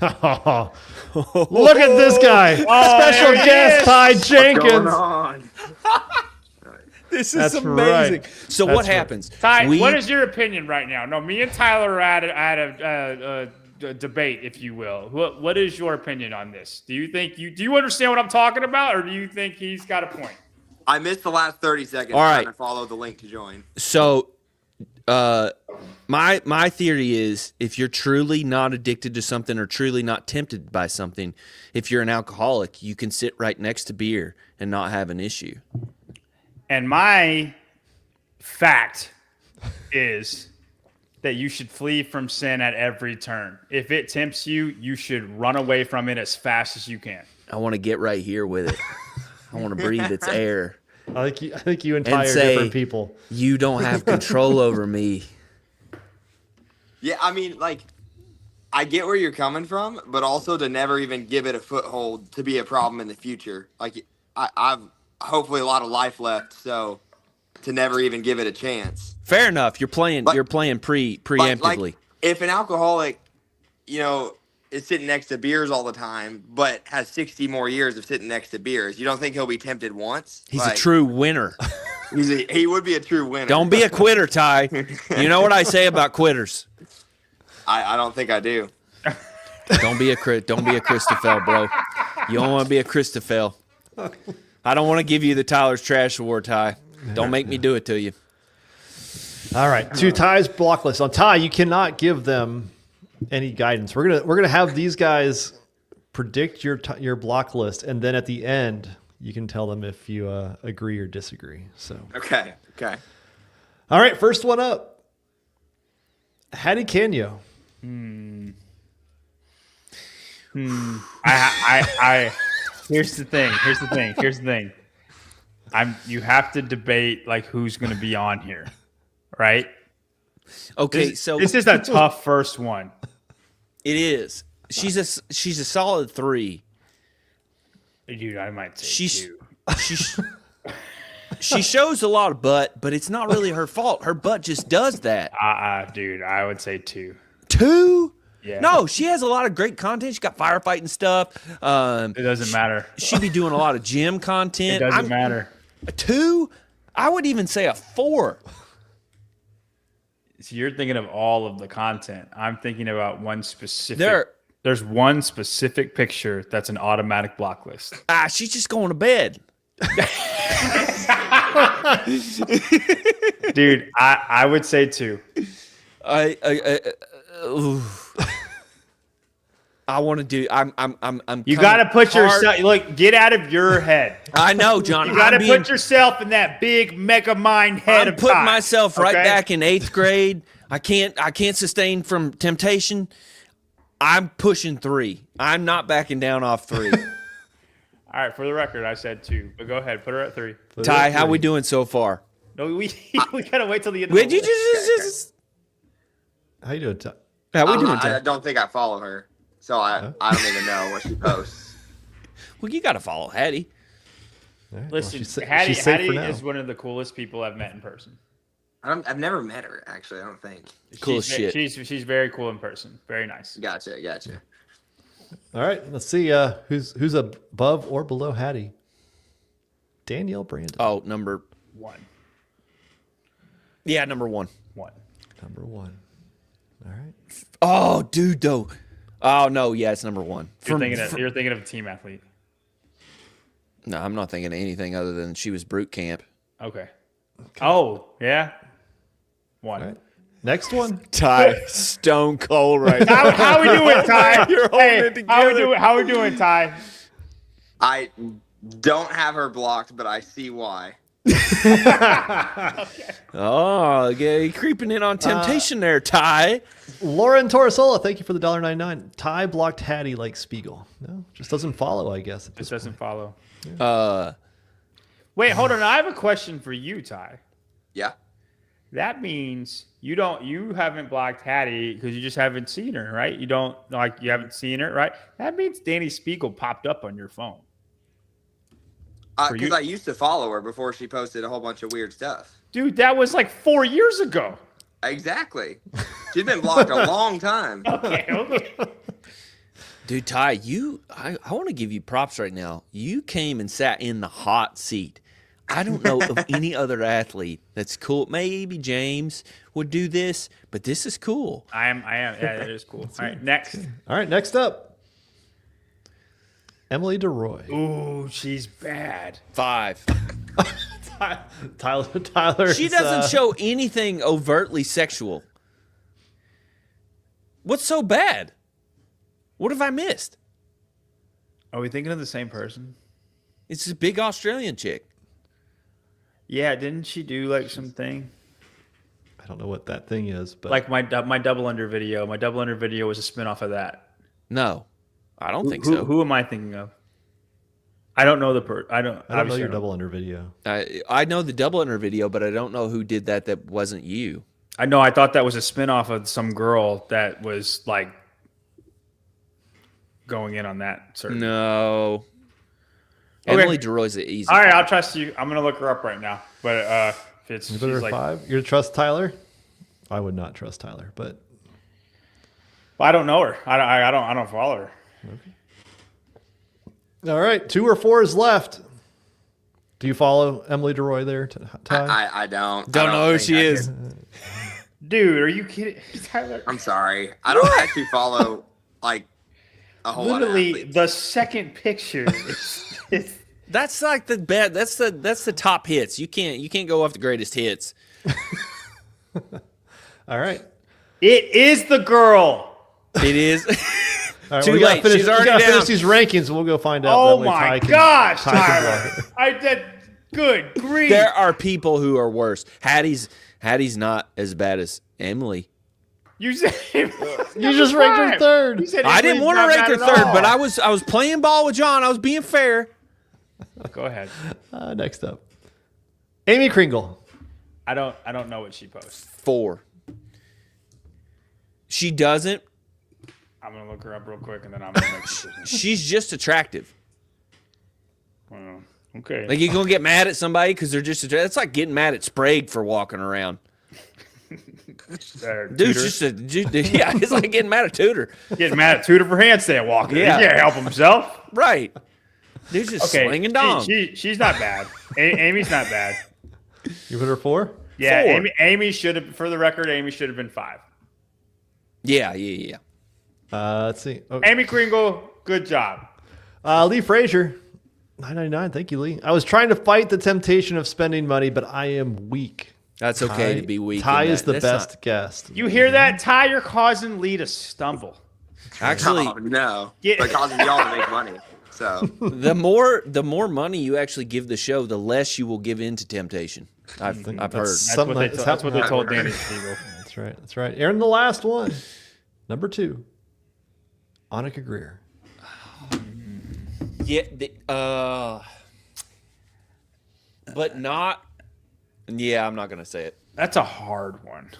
Look at this guy. Special guest Ty Jenkins. This is That's amazing. right. So That's what right. happens? Ty, what is your opinion right now? No, me and Tyler are at a debate, if you will. What is your opinion on this? Do you understand what I'm talking about, or do you think he's got a point? I missed the last 30 seconds. All right. Trying to follow the link to join. So, my theory is if you're truly not addicted to something or truly not tempted by something, if you're an alcoholic, you can sit right next to beer and not have an issue. And my fact is that you should flee from sin at every turn. If it tempts you, you should run away from it as fast as you can. I want to get right here with it. I want to breathe its air. I think you and Ty And are say, different people. You don't have control over me. Yeah, I mean, like, I get where you're coming from, but also to never even give it a foothold to be a problem in the future. Like, I've hopefully a lot of life left, so to never even give it a chance. Fair enough. You're playing. But- You're playing preemptively. Like, if an alcoholic, is sitting next to beers all the time, but has 60 more years of sitting next to beers, you don't think he'll be tempted once? He's a true winner. He would be a true winner. Don't be a quitter, Ty. You know what I say about quitters. I don't think I do. Don't be a Christophel, bro. You don't want to be a Christophel. I don't want to give you the Tyler's Trash Award, Ty. Don't make me do it to you. All right, to Ty's block list. On Ty, you cannot give them any guidance. We're gonna have these guys predict your block list, and then at the end, you can tell them if you agree or disagree. So Okay. all right, first one up. Hattie Canyo. Here's the thing. You have to debate like who's going to be on here, right? Okay, This is a tough first one. it is. She's a solid 3. Dude, I might say two. She shows a lot of butt, but it's not really her fault. Her butt just does that. Dude, I would say 2. 2? Yeah. No, she has a lot of great content. She's got firefighting stuff. It doesn't matter. She'd be doing a lot of gym content. It doesn't matter. A 2? I would even say a 4. So you're thinking of all of the content. I'm thinking about one specific. There's one specific picture that's an automatic block list. She's just going to bed. Dude, I would say 2. I want to do. I'm. You got to put yourself. Look, get out of your head. I know, John. You got to put yourself in that big mega mind head. I'm putting Ty, myself right okay? back in 8th grade. I can't sustain from temptation. I'm pushing 3. I'm not backing down off 3. All right, for the record, I said 2, but go ahead, put her at 3. Ty, how we doing so far? No, we gotta wait till the end. Wait, you of the just How you doing, Ty? how we doing, I Ty? don't think I follow her, so I don't even know what she posts. Well, you got to follow Hattie. All right, Listen, she's safe Hattie for now. is one of the coolest people I've met in person. I've never met her, actually. I don't think. Cool as shit. She's very cool in person. Very nice. Gotcha. All right, let's see who's above or below Hattie. Danielle Brandon. Oh, number 1. yeah, number 1. Number 1. All right. Oh, dude, though. Oh no, yeah, it's number 1. You're thinking of a team athlete. No, I'm not thinking of anything other than she was brute camp. Okay. Oh yeah. 1. All right. Next one. Ty, stone cold right now. How we doing, Ty? You're holding it together. How we doing, Ty? I don't have her blocked, but I see why. Oh, yeah, creeping in on temptation there, Ty. Lauren Torresola, thank you for the $1.99. Ty blocked Hattie like Spiegel. No, just doesn't follow, I guess. This doesn't follow. Uh, Wait, hold on. I have a question for you, Ty. Yeah. that means you haven't blocked Hattie because you just haven't seen her, right? You haven't seen her, right? That means Danny Spiegel popped up on your phone. Because I used to follow her before she posted a whole bunch of weird stuff. Dude, that was like 4 years ago. Exactly. She's been blocked a long time. Okay. Dude, Ty, I want to give you props right now. You came and sat in the hot seat. I don't know of any other athlete that's cool. Maybe James would do this, but this is cool. I am. Yeah, that is cool. All right, next. All right, next up. Emily DeRoy. Ooh, she's bad. 5. Tyler. She doesn't show anything overtly sexual. What's so bad? What have I missed? Are we thinking of the same person? It's this big Australian chick. Yeah, didn't she do like something? I don't know what that thing is, but Like my double under video. My double under video was a spinoff of that. No, I don't think so. Who am I thinking of? I don't know the I don't know your double under video. I know the double under video, but I don't know who did that. That wasn't you. I know. I thought that was a spinoff of some girl that was like going in on that. No. Okay. Emily DeRoy's the easy. All right, I'll trust you. I'm gonna look her up right now. But if it's You put her she's like 5. You're gonna trust Tyler? I would not trust Tyler, but I don't know her. I don't follow her. okay. All right, 2 or 4 is left. Do you follow Emily DeRoy there, Ty? I don't. Don't know who think she I is. can. Dude, are you kidding, Tyler? I'm sorry. I don't actually follow like a whole lot of Literally, athletes. the second picture is That's like the bad. That's the top hits. You can't go off the greatest hits. All right. it is the girl. It is. All right, Too we gotta late. Finish, She's we already gotta down. finish these rankings, and we'll go find out. Oh That way my Ty can- gosh, Ty can Tyler! block it. I did good grief. There are people who are worse. Hattie's not as bad as Emily. You said You just ranked her third. You said I didn't Emily's want to not rank bad her at third, all. but I was playing ball with John. I was being fair. Go ahead. Next up, Amy Kringle. I don't know what she posts. 4. She doesn't. I'm gonna look her up real quick and then I'm gonna make a decision. She's just attractive. Well, okay. Like, you gonna get mad at somebody because they're just attractive? It's like getting mad at Sprague for walking around. Dude's just a dude. Yeah, it's like getting mad at Tudor. getting mad at Tudor for handstand walking. Yeah. He can't help himself. Right. Dude's just slinging dong. She's not bad. Amy's not bad. You put her 4. Yeah, 4. Amy should have. For the record, Amy should have been 5. Yeah. Let's see. Oh, Amy Kringle, good job. Lee Frazier, $9.99. Thank you, Lee. I was trying to fight the temptation of spending money, but I am weak. That's okay to be weak. Ty in is that. the That's best guest. You hear that, Ty? You're causing Lee to stumble. Actually, Oh, no. Yeah. But causing y'all to make money. So the more money you actually give the show, the less you will give in to temptation. I've heard. That's Something what that's that's what they happened. told Danny Spiegel. That's right. That's right. Aaron, the last one. Number 2, Annika Greer. Yeah. But not. Yeah, I'm not gonna say it. That's a hard one.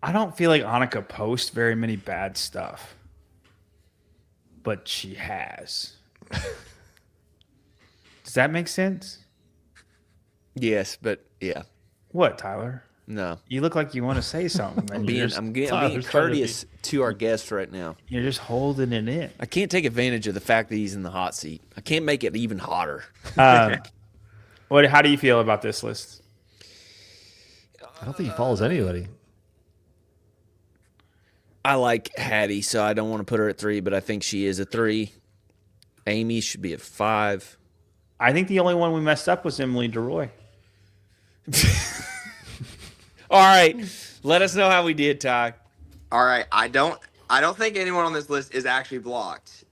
I don't feel like Annika posts very many bad stuff, but she has. Does that make sense? Yes, but yeah, What, Tyler? no. You look like you want to say something. and you're I'm just, being courteous to our guest right now. you're just holding it in. I can't take advantage of the fact that he's in the hot seat. I can't make it even hotter. How do you feel about this list? I don't think he follows anybody. I like Hattie, so I don't want to put her at 3, but I think she is a 3. Amy should be at 5. I think the only one we messed up was Emily DeRoy. All right, let us know how we did, Ty. all right. I don't think anyone on this list is actually blocked.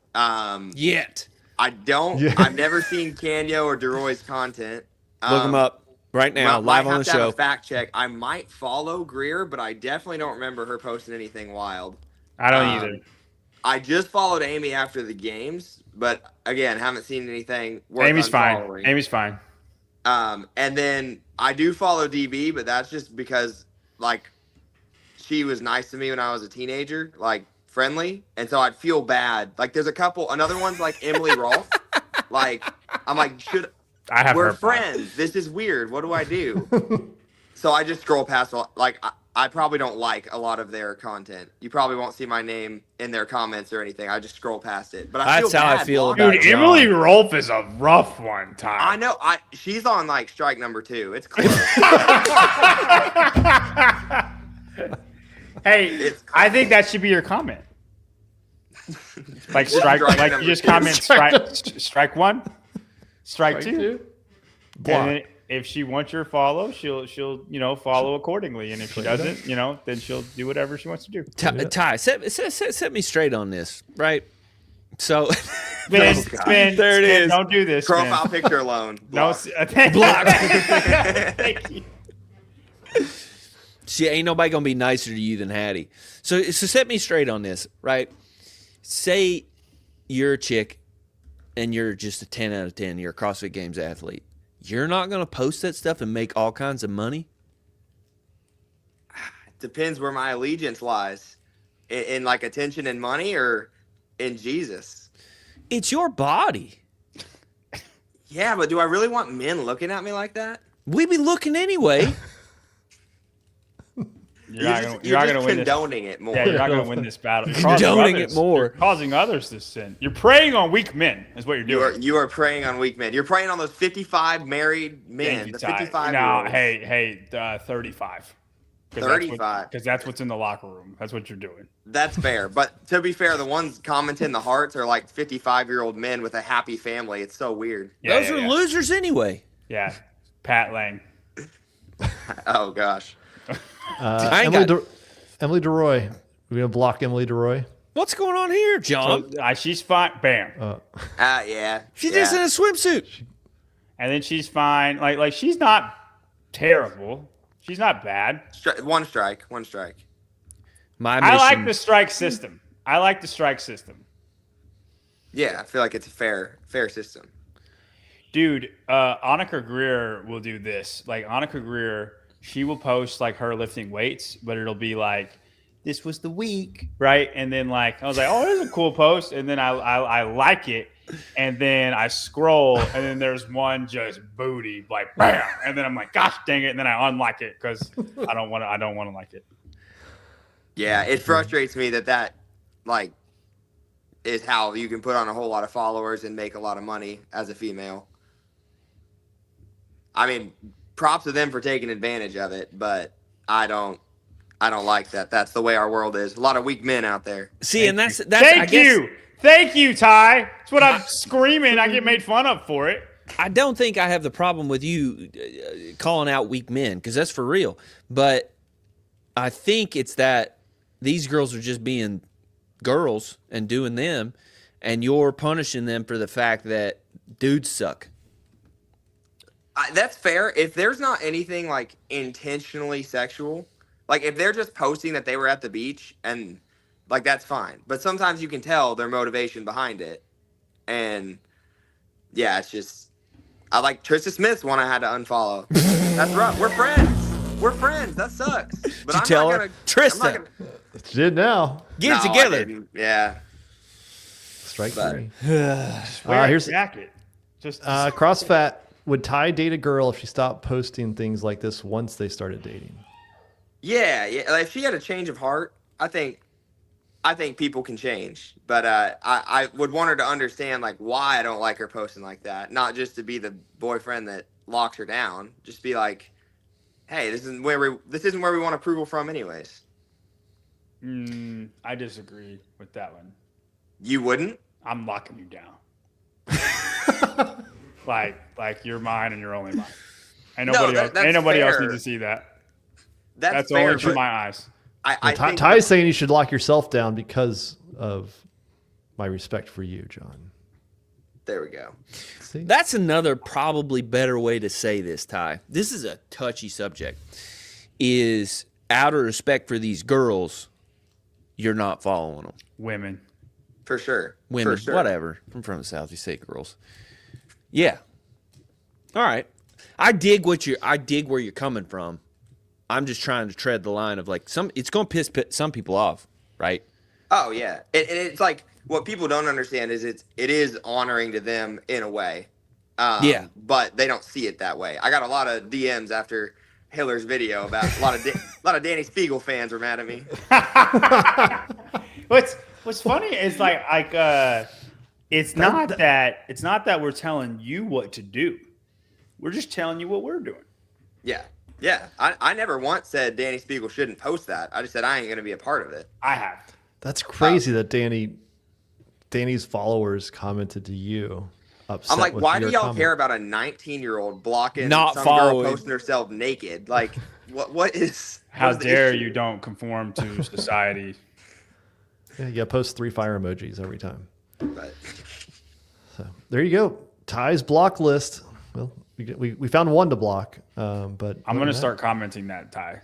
Yet. I don't. Yeah. I've never seen Canyo or DeRoy's content. Look them up right now, Well, live might on have the to have show. a fact check. I might follow Greer, but I definitely don't remember her posting anything wild. I don't Um, either. I just followed Amy after the games, but again, haven't seen anything worth Amy's fine. unfollowing. Amy's fine. And then I do follow DB, but that's just because like she was nice to me when I was a teenager, like friendly, and so I'd feel bad. Like there's another one's like Emily Rolfe. Like I'm like, we're friends. This is weird. What do I do? So I just scroll past. Like I probably don't like a lot of their content. You probably won't see my name in their comments or anything. I just scroll past it. But That's how I feel about Dude, John. Emily Rolfe is a rough one, Ty. I know. She's on like strike number 2. It's close. Hey, I think that should be your comment. Like strike, like you just comment strike 1, strike 2. Block. And then if she wants your follow, she'll follow accordingly, and if she doesn't, then she'll do whatever she wants to do. Ty, set me straight on this, right? So, Spin, there it is. Don't do this. Profile picture alone. No, Block. Thank you. See, ain't nobody gonna be nicer to you than Hattie. So set me straight on this, right? Say you're a chick and you're just a 10 out of 10. You're a CrossFit Games athlete. You're not gonna post that stuff and make all kinds of money? Depends where my allegiance lies. In like attention and money, or in Jesus. It's your body. Yeah, but do I really want men looking at me like that? We be looking anyway. You're not just gonna win condoning it more. Yeah, you're not going to win this battle. Condoning it more. You're causing others to sin. You're preying on weak men, is what you're doing. You are preying on weak men. You're preying on those 55 married men. The 55 No, hey, 35. 35. Because that's what's in the locker room. That's what you're doing. That's fair. But to be fair, the ones commenting the hearts are like 55-year-old men with a happy family. It's so weird. Those are losers anyway. Yeah. Pat Lang. Oh, gosh. Emily DeRoy. We're going to block Emily DeRoy. What's going on here, John? So, she's fine. Bam. Yeah. She's just in a swimsuit. And then she's fine. Like she's not terrible. She's not bad. One strike. I like the strike system. Yeah, I feel like it's a fair system. Dude, Annika Greer will do this. Like Annika Greer, she will post like her lifting weights, but it'll be like, this was the week, right? And then like I was like, oh, this is a cool post, and then I like it, and then I scroll, and then there's one just booty, like bam, and then I'm like, gosh dang it, and then I unlike it because I don't want to like it. Yeah, it frustrates me that like is how you can put on a whole lot of followers and make a lot of money as a female. I mean, props to them for taking advantage of it, but I don't like that. That's the way our world is. A lot of weak men out there. See, and that's Thank you, Ty. That's what I'm screaming. I get made fun of for it. I don't think I have the problem with you calling out weak men, because that's for real. But I think it's that these girls are just being girls and doing them, and you're punishing them for the fact that dudes suck. That's fair. If there's not anything like intentionally sexual, like if they're just posting that they were at the beach, and like that's fine. But sometimes you can tell their motivation behind it. And yeah, it's just, I like Trista Smith's one I had to unfollow. That's rough. We're friends. That sucks. But Did you tell her? Trista. She did now. Get it together. Yeah. Strike 3. Here's a jacket. Just CrossFit. Would Ty date a girl if she stopped posting things like this once they started dating? Yeah. Like, if she had a change of heart, I think people can change. But I would want her to understand like why I don't like her posting like that. Not just to be the boyfriend that locks her down. Just be like, hey, this isn't where we want approval from, anyways. I disagree with that one. You wouldn't? I'm locking you down. like you're mine and you're only mine. Ain't nobody else needs to see that. That's fair, only for my eyes. I think Ty's saying you should lock yourself down because of my respect for you, John. There we go. See? That's another probably better way to say this, Ty. This is a touchy subject. Is out of respect for these girls, you're not following them. Women. For sure. Women, For sure. whatever. I'm from the South. You say girls. Yeah. All right. I dig where you're coming from. I'm just trying to tread the line of like it's going to piss some people off, right? Oh yeah, it's like what people don't understand is it is honoring to them in a way, Yeah. but they don't see it that way. I got a lot of DMs after Hiller's video about a lot of Danny Spiegel fans were mad at me. What's funny is it's not that we're telling you what to do. We're just telling you what we're doing. Yeah. Yeah. I never once said Danny Spiegel shouldn't post that. I just said I ain't going to be a part of it. I have. That's crazy that Danny's followers commented to you. I'm like, why do y'all care about a 19-year-old blocking Not some following. girl posting herself naked? Like, what is? How what's the dare issue? you don't conform to society? Yeah, you got to post 3 fire emojis every time. But So there you go. Ty's block list. Well, we found one to block, but I'm going to start commenting that, Ty.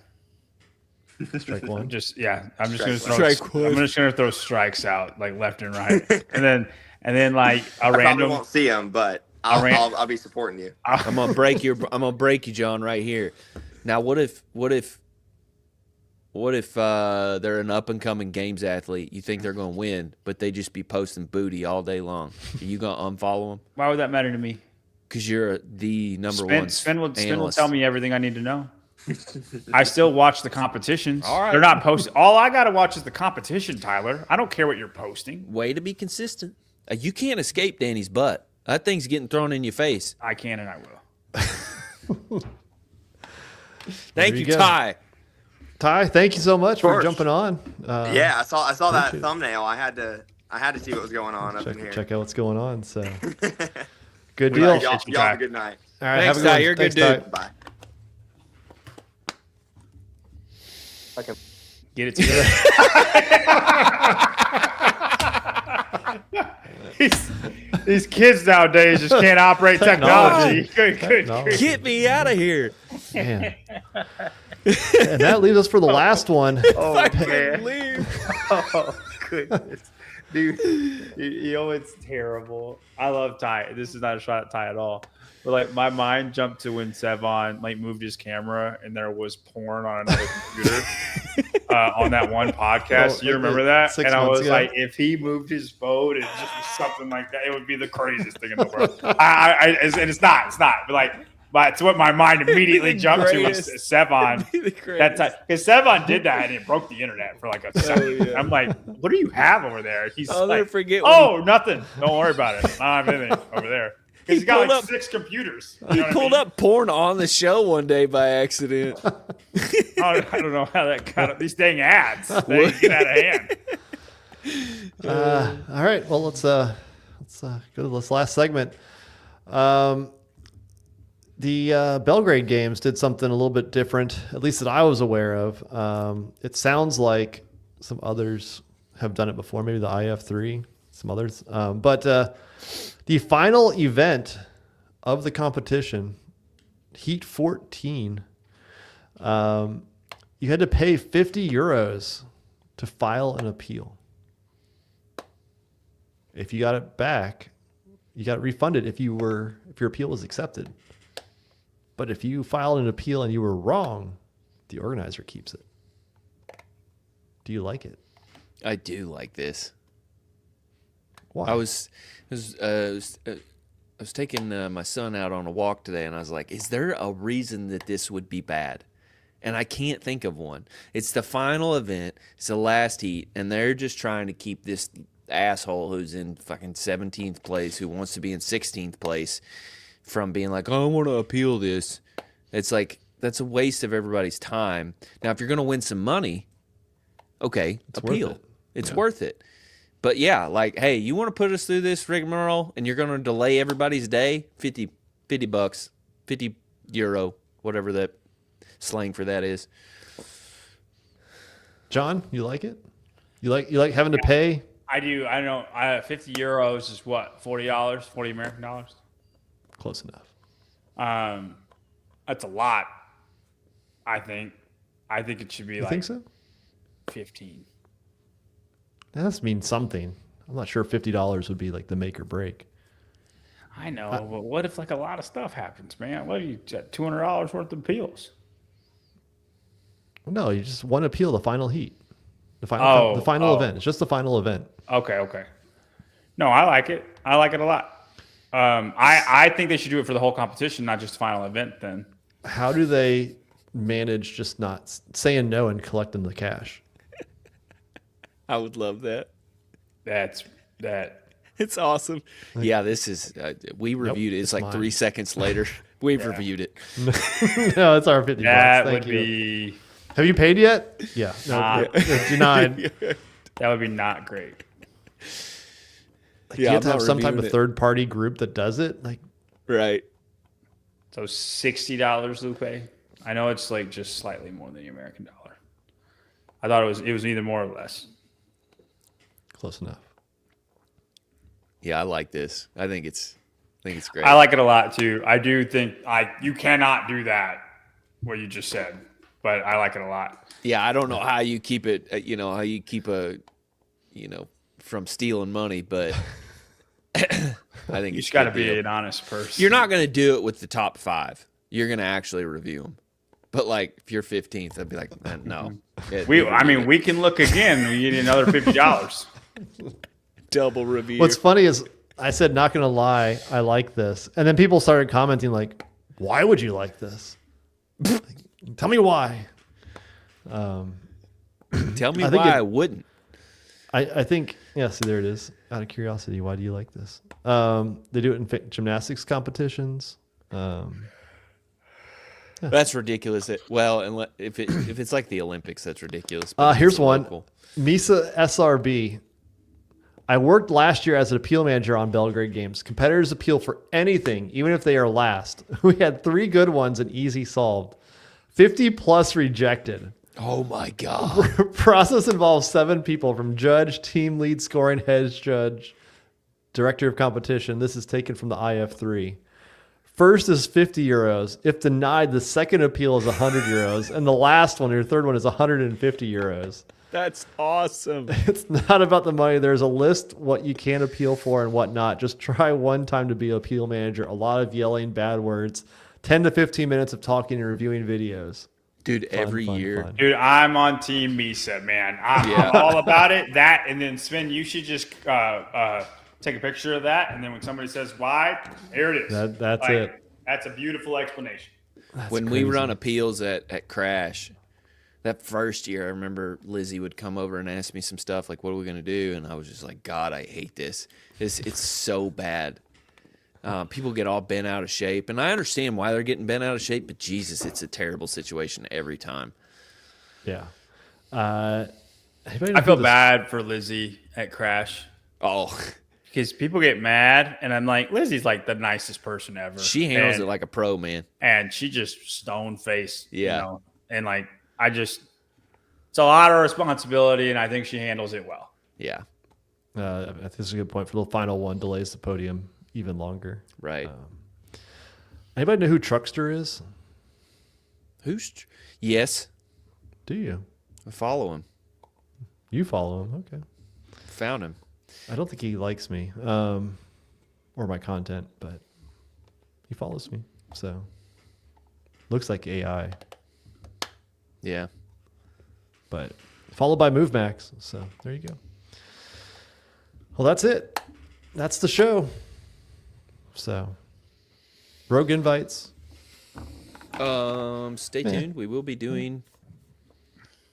strike one. I'm just going to throw strikes out like left and right, and then like a I probably random. won't see him, but I'll be supporting you. I'm gonna break you, John, right here. Now, what if they're an up and coming games athlete? You think they're gonna win, but they just be posting booty all day long. Are you gonna unfollow them? Why would that matter to me? Because you're the number one. Sven will analyst. tell me everything I need to know. I still watch the competitions. All right. They're not posting. All I got to watch is the competition, Tyler. I don't care what you're posting. Way to be consistent. You can't escape Danny's butt. That thing's getting thrown in your face. I can and I will. Thank you you, go. Ty. Ty, thank you so much for course. jumping on. Yeah, I saw that appreciate it. thumbnail. I had to see what was going on up in here. Check out what's going on. So good All deal. right, y'all have a good night. All right, Thanks, have a good Ty. one. You're a good Thanks, dude. Ty. Bye. Get it together. These kids nowadays just can't operate technology. Technology. Get me out of here. Man. And that leaves us for the last one. Fucking leave. Oh, goodness. Dude, it's terrible. I love Ty. This is not a shot at Ty at all. But like my mind jumped to when Sevon like moved his camera and there was porn on another computer on that one podcast. You remember that? 6 And I months was ago. like, if he moved his phone and just was something like that, it would be the craziest thing in the world. And it's not. But it's what my mind immediately jumped to was Sevon. That time, because Sevon did that and it broke the internet for like a second. yeah. I'm like, what do you have over there? He's I'll like, never forget. nothing. Don't worry about it. I don't have anything over there. He's got pulled like up- 6 computers. He pulled up porn on the show one day by accident. I don't know how that got up. These dang ads. They get out of hand. All right. Well, let's go to this last segment. The Belgrade games did something a little bit different, at least that I was aware of. It sounds like some others have done it before, maybe the IF3, some others. But the final event of the competition, Heat 14, you had to pay 50 euros to file an appeal. If you got it back, you got it refunded if your appeal was accepted. But if you filed an appeal and you were wrong, the organizer keeps it. Do you like it? I do like this. Why? I was taking my son out on a walk today, and I was like, "Is there a reason that this would be bad?" And I can't think of one. It's the final event. It's the last heat, and they're just trying to keep this asshole who's in fucking 17th place, who wants to be in 16th place, from being like, "Oh, I want to appeal this." It's like, that's a waste of everybody's time. Now, if you're going to win some money, okay, It's appeal. worth it. It's worth it. But yeah, like, hey, you want to put us through this rigmarole and you're going to delay everybody's day? 50 bucks, 50 euro, whatever that slang for that is. John, you like it? You like having to pay? I do. I know. 50 euros is what? $40? 40 American dollars? Close enough. That's a lot. I think it should be You like think so? 15. That must mean something. I'm not sure $50 would be like the make or break. I know, but what if like a lot of stuff happens, man? What are you got $200 worth of appeals? No, you just one appeal, the final heat, the final event. It's just the final event. Okay. No, I like it. I like it a lot. I think they should do it for the whole competition, not just the final event. Then How do they manage just not saying no and collecting the cash? I would love that. that's that. It's awesome. Yeah, this is. We reviewed it. It's like mine. 3 seconds later. We've reviewed it. No, it's our $50. That Thank would you. be. Have you paid yet? Yeah. No, denied. That would be not great. Like, you have to have some type of third party group that does it. Like, right. So $60, Lupe. I know it's like just slightly more than the American dollar. I thought it was either more or less. close enough. Yeah, I like this. I think it's great. I like it a lot too. I do think you cannot do that what you just said, but I like it a lot. Yeah, I don't know how you keep it. How you keep from stealing money, but I think You just got to be an honest person. You're not going to do it with the top 5. You're going to actually review them. But like, if you're 15th, I'd be like, no. We can look again. We need another $50. Double review. What's funny is I said, not going to lie, I like this. And then people started commenting like, why would you like this? Like, tell me why. Tell me why I wouldn't. I think, yeah, see, there it is. Out of curiosity, why do you like this? They do it in gymnastics competitions. That's ridiculous. If it's like the Olympics, that's ridiculous. But Here's one. local. Misa SRB. I worked last year as an appeal manager on Belgrade Games. Competitors appeal for anything, even if they are last. We had 3 good ones and easy solved. 50 plus rejected. Oh my God. Process involves 7 people from judge, team lead, scoring, head judge, director of competition. This is taken from the IF3. First is 50 euros. If denied, the second appeal is 100 euros. And the last one, your third one, is 150 euros. That's awesome. It's not about the money. There's a list what you can appeal for and what not. Just try one time to be an appeal manager. A lot of yelling, bad words, 10 to 15 minutes of talking and reviewing videos. Dude, every year. Fun. Dude, I'm on Team Misa, man. I'm all about it. That, and then Sven, you should just take a picture of that, and then when somebody says why, here it is. That's it. That's a beautiful explanation. When we run appeals at Crash, that first year, I remember Lizzie would come over and ask me some stuff like, what are we going to do? And I was just like, God, I hate this. It's so bad. People get all bent out of shape. And I understand why they're getting bent out of shape, but Jesus, it's a terrible situation every time. Yeah. I feel bad for Lizzie at Crash. Oh, because people get mad, and I'm like, Lizzie's like the nicest person ever. She handles it like a pro, man. And she just stone faced, Yeah. And like, it's a lot of responsibility, and I think she handles it well. Yeah. I think this is a good point for the final one. Delays the podium even longer. Right. Anybody know who Truckster is? Yes. Do you? I follow him. You follow him? Okay. Found him. I don't think he likes me or my content, but he follows me. So looks like AI. Yeah. But followed by MoveMax. So there you go. Well, that's it. That's the show. So Rogue invites. Stay tuned. We will be doing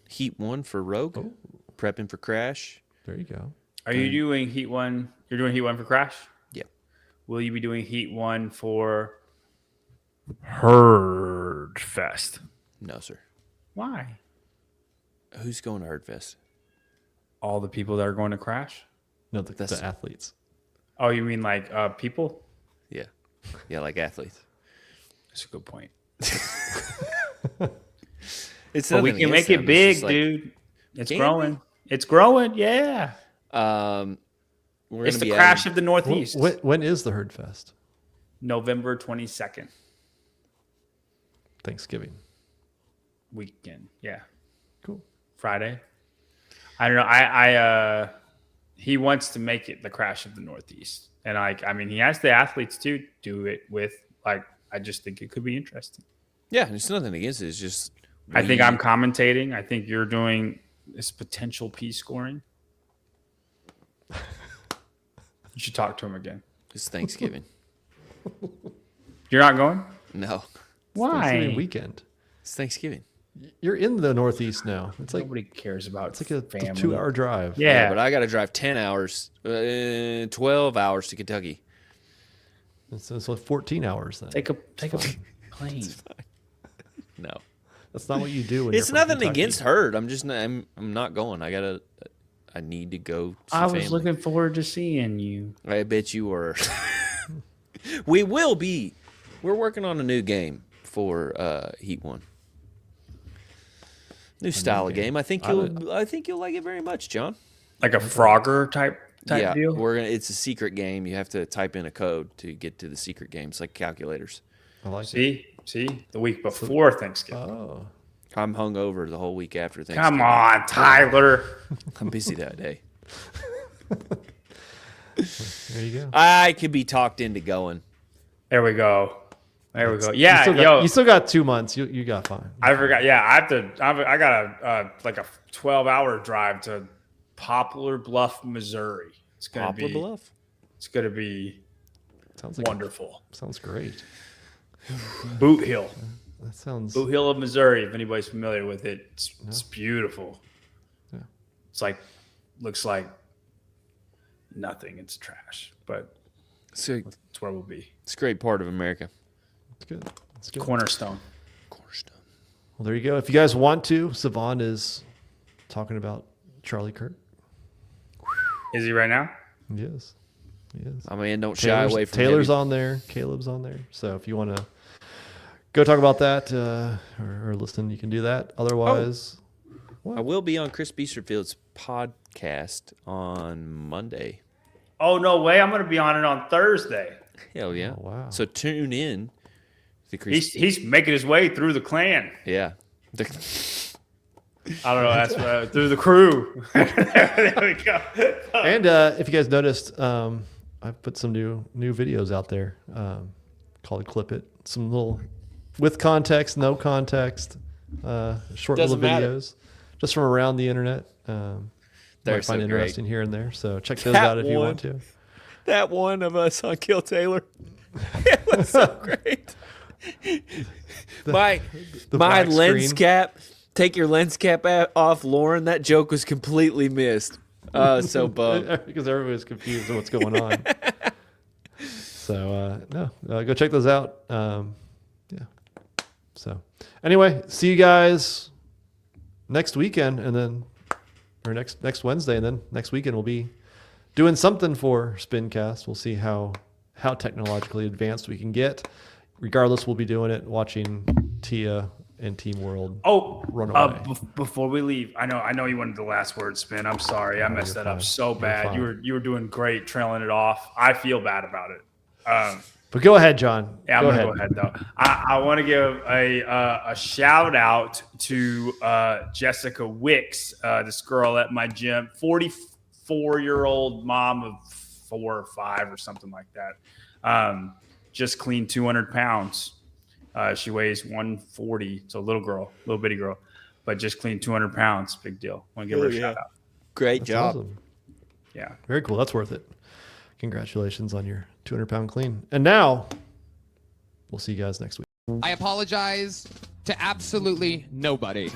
Heat 1 for Rogue. Prepping for Crash. There you go. Are you doing Heat 1? You're doing Heat 1 for Crash? Yeah. Will you be doing Heat 1 for Herd Fest? No, sir. Why? Who's going to Herdfest? All the people that are going to Crash? No, the athletes. Oh, you mean like people? Yeah. Yeah, like athletes. That's a good point. It's we can make it big, dude. It's growing. It's growing. Yeah. It's the Crash of the Northeast. When is the Herd Fest? November 22nd. Thanksgiving Weekend. Yeah. Cool. Friday. I don't know. he wants to make it the crash of the Northeast. And I mean, he has the athletes to do it with. Like, I just think it could be interesting. Yeah, there's nothing against it. It's just I think I'm commentating. I think you're doing this potential P scoring. You should talk to him again. It's Thanksgiving. You're not going? No, Why? Thanksgiving weekend. it's Thanksgiving. You're in the Northeast now. It's like Nobody cares about it's like a family. 2-hour drive. Yeah, But I got to drive 10 hours, 12 hours to Kentucky. It's like 14 hours then. take a plane. No, That's not what you do. When it's you're from nothing Kentucky. against Herd. I'm just I'm not going. I need to go. See I was family. looking forward to seeing you. I bet you were. We will be. We're working on a new game for Heat 1. New style of game. I think you'll like it very much, John. Like a Frogger type Yeah, deal? it's a secret game. You have to type in a code to get to the secret games, like calculators. I like it. See? The week before Thanksgiving. Oh, I'm hungover the whole week after Thanksgiving. Come on, Tyler. I'm busy that day. there you go. I could be talked into going. There we go. Yeah, You still got 2 months. You got fine. I forgot. Yeah, I got a like a 12-hour drive to Poplar Bluff, Missouri. It's gonna Poplar be Bluff. It's gonna be Sounds like wonderful. Sounds great. Boot Hill, That sounds. Boot Hill of Missouri. If anybody's familiar with it, it's beautiful. Yeah. It's like looks like nothing. It's trash, but So it's where we'll be. it's a great part of America. It's good. It's good. Cornerstone. Cornerstone. Well, there you go. If you guys want to, Savon is talking about Charlie Kirk. Is he right now? Yes. Yes. I mean, don't shy away from Taylor's heavy- on there. Caleb's on there. So if you want to go talk about that or listen, you can do that. Otherwise, I will be on Chris Beesterfield's podcast on Monday. Oh no way! I'm going to be on it on Thursday. Hell yeah! Oh, wow. So tune in. To Chris. He's making his way through the clan. Yeah. I don't know. That's through the crew. There we go. and if you guys noticed, I've put some new videos out there called Clip It. Some little with context, no context, short Doesn't little matter. videos just from around the internet. They're Might find so interesting here and there. So check those That out if you want to. That one of us on Kill Taylor. It was so great. My black lens screen. cap. Take your lens cap off, Lauren. That joke was completely missed. So bummed. Because everybody's confused on what's going on. So go check those out. Yeah. So anyway, see you guys next weekend, and then or next Wednesday, and then next weekend we'll be doing something for Spincast. We'll see how technologically advanced we can get. Regardless, we'll be doing it watching Tia and Team World. Run away. Before we leave, I know you wanted the last word, Spin. I'm sorry, I messed that up so bad. You were doing great, trailing it off. I feel bad about it. But go ahead, John. Yeah, I'm gonna go ahead though. I want to give a shout out to Jessica Wicks, this girl at my gym, 44-year-old mom of 4 or 5 or something like that. Just cleaned 200 pounds. She weighs 140. It's a little bitty girl, but just cleaned 200 pounds. Big deal. Want to give her a shout out. Great That's job. awesome. Yeah. Very cool. That's worth it. Congratulations on your 200-pound clean. And now we'll see you guys next week. I apologize to absolutely nobody.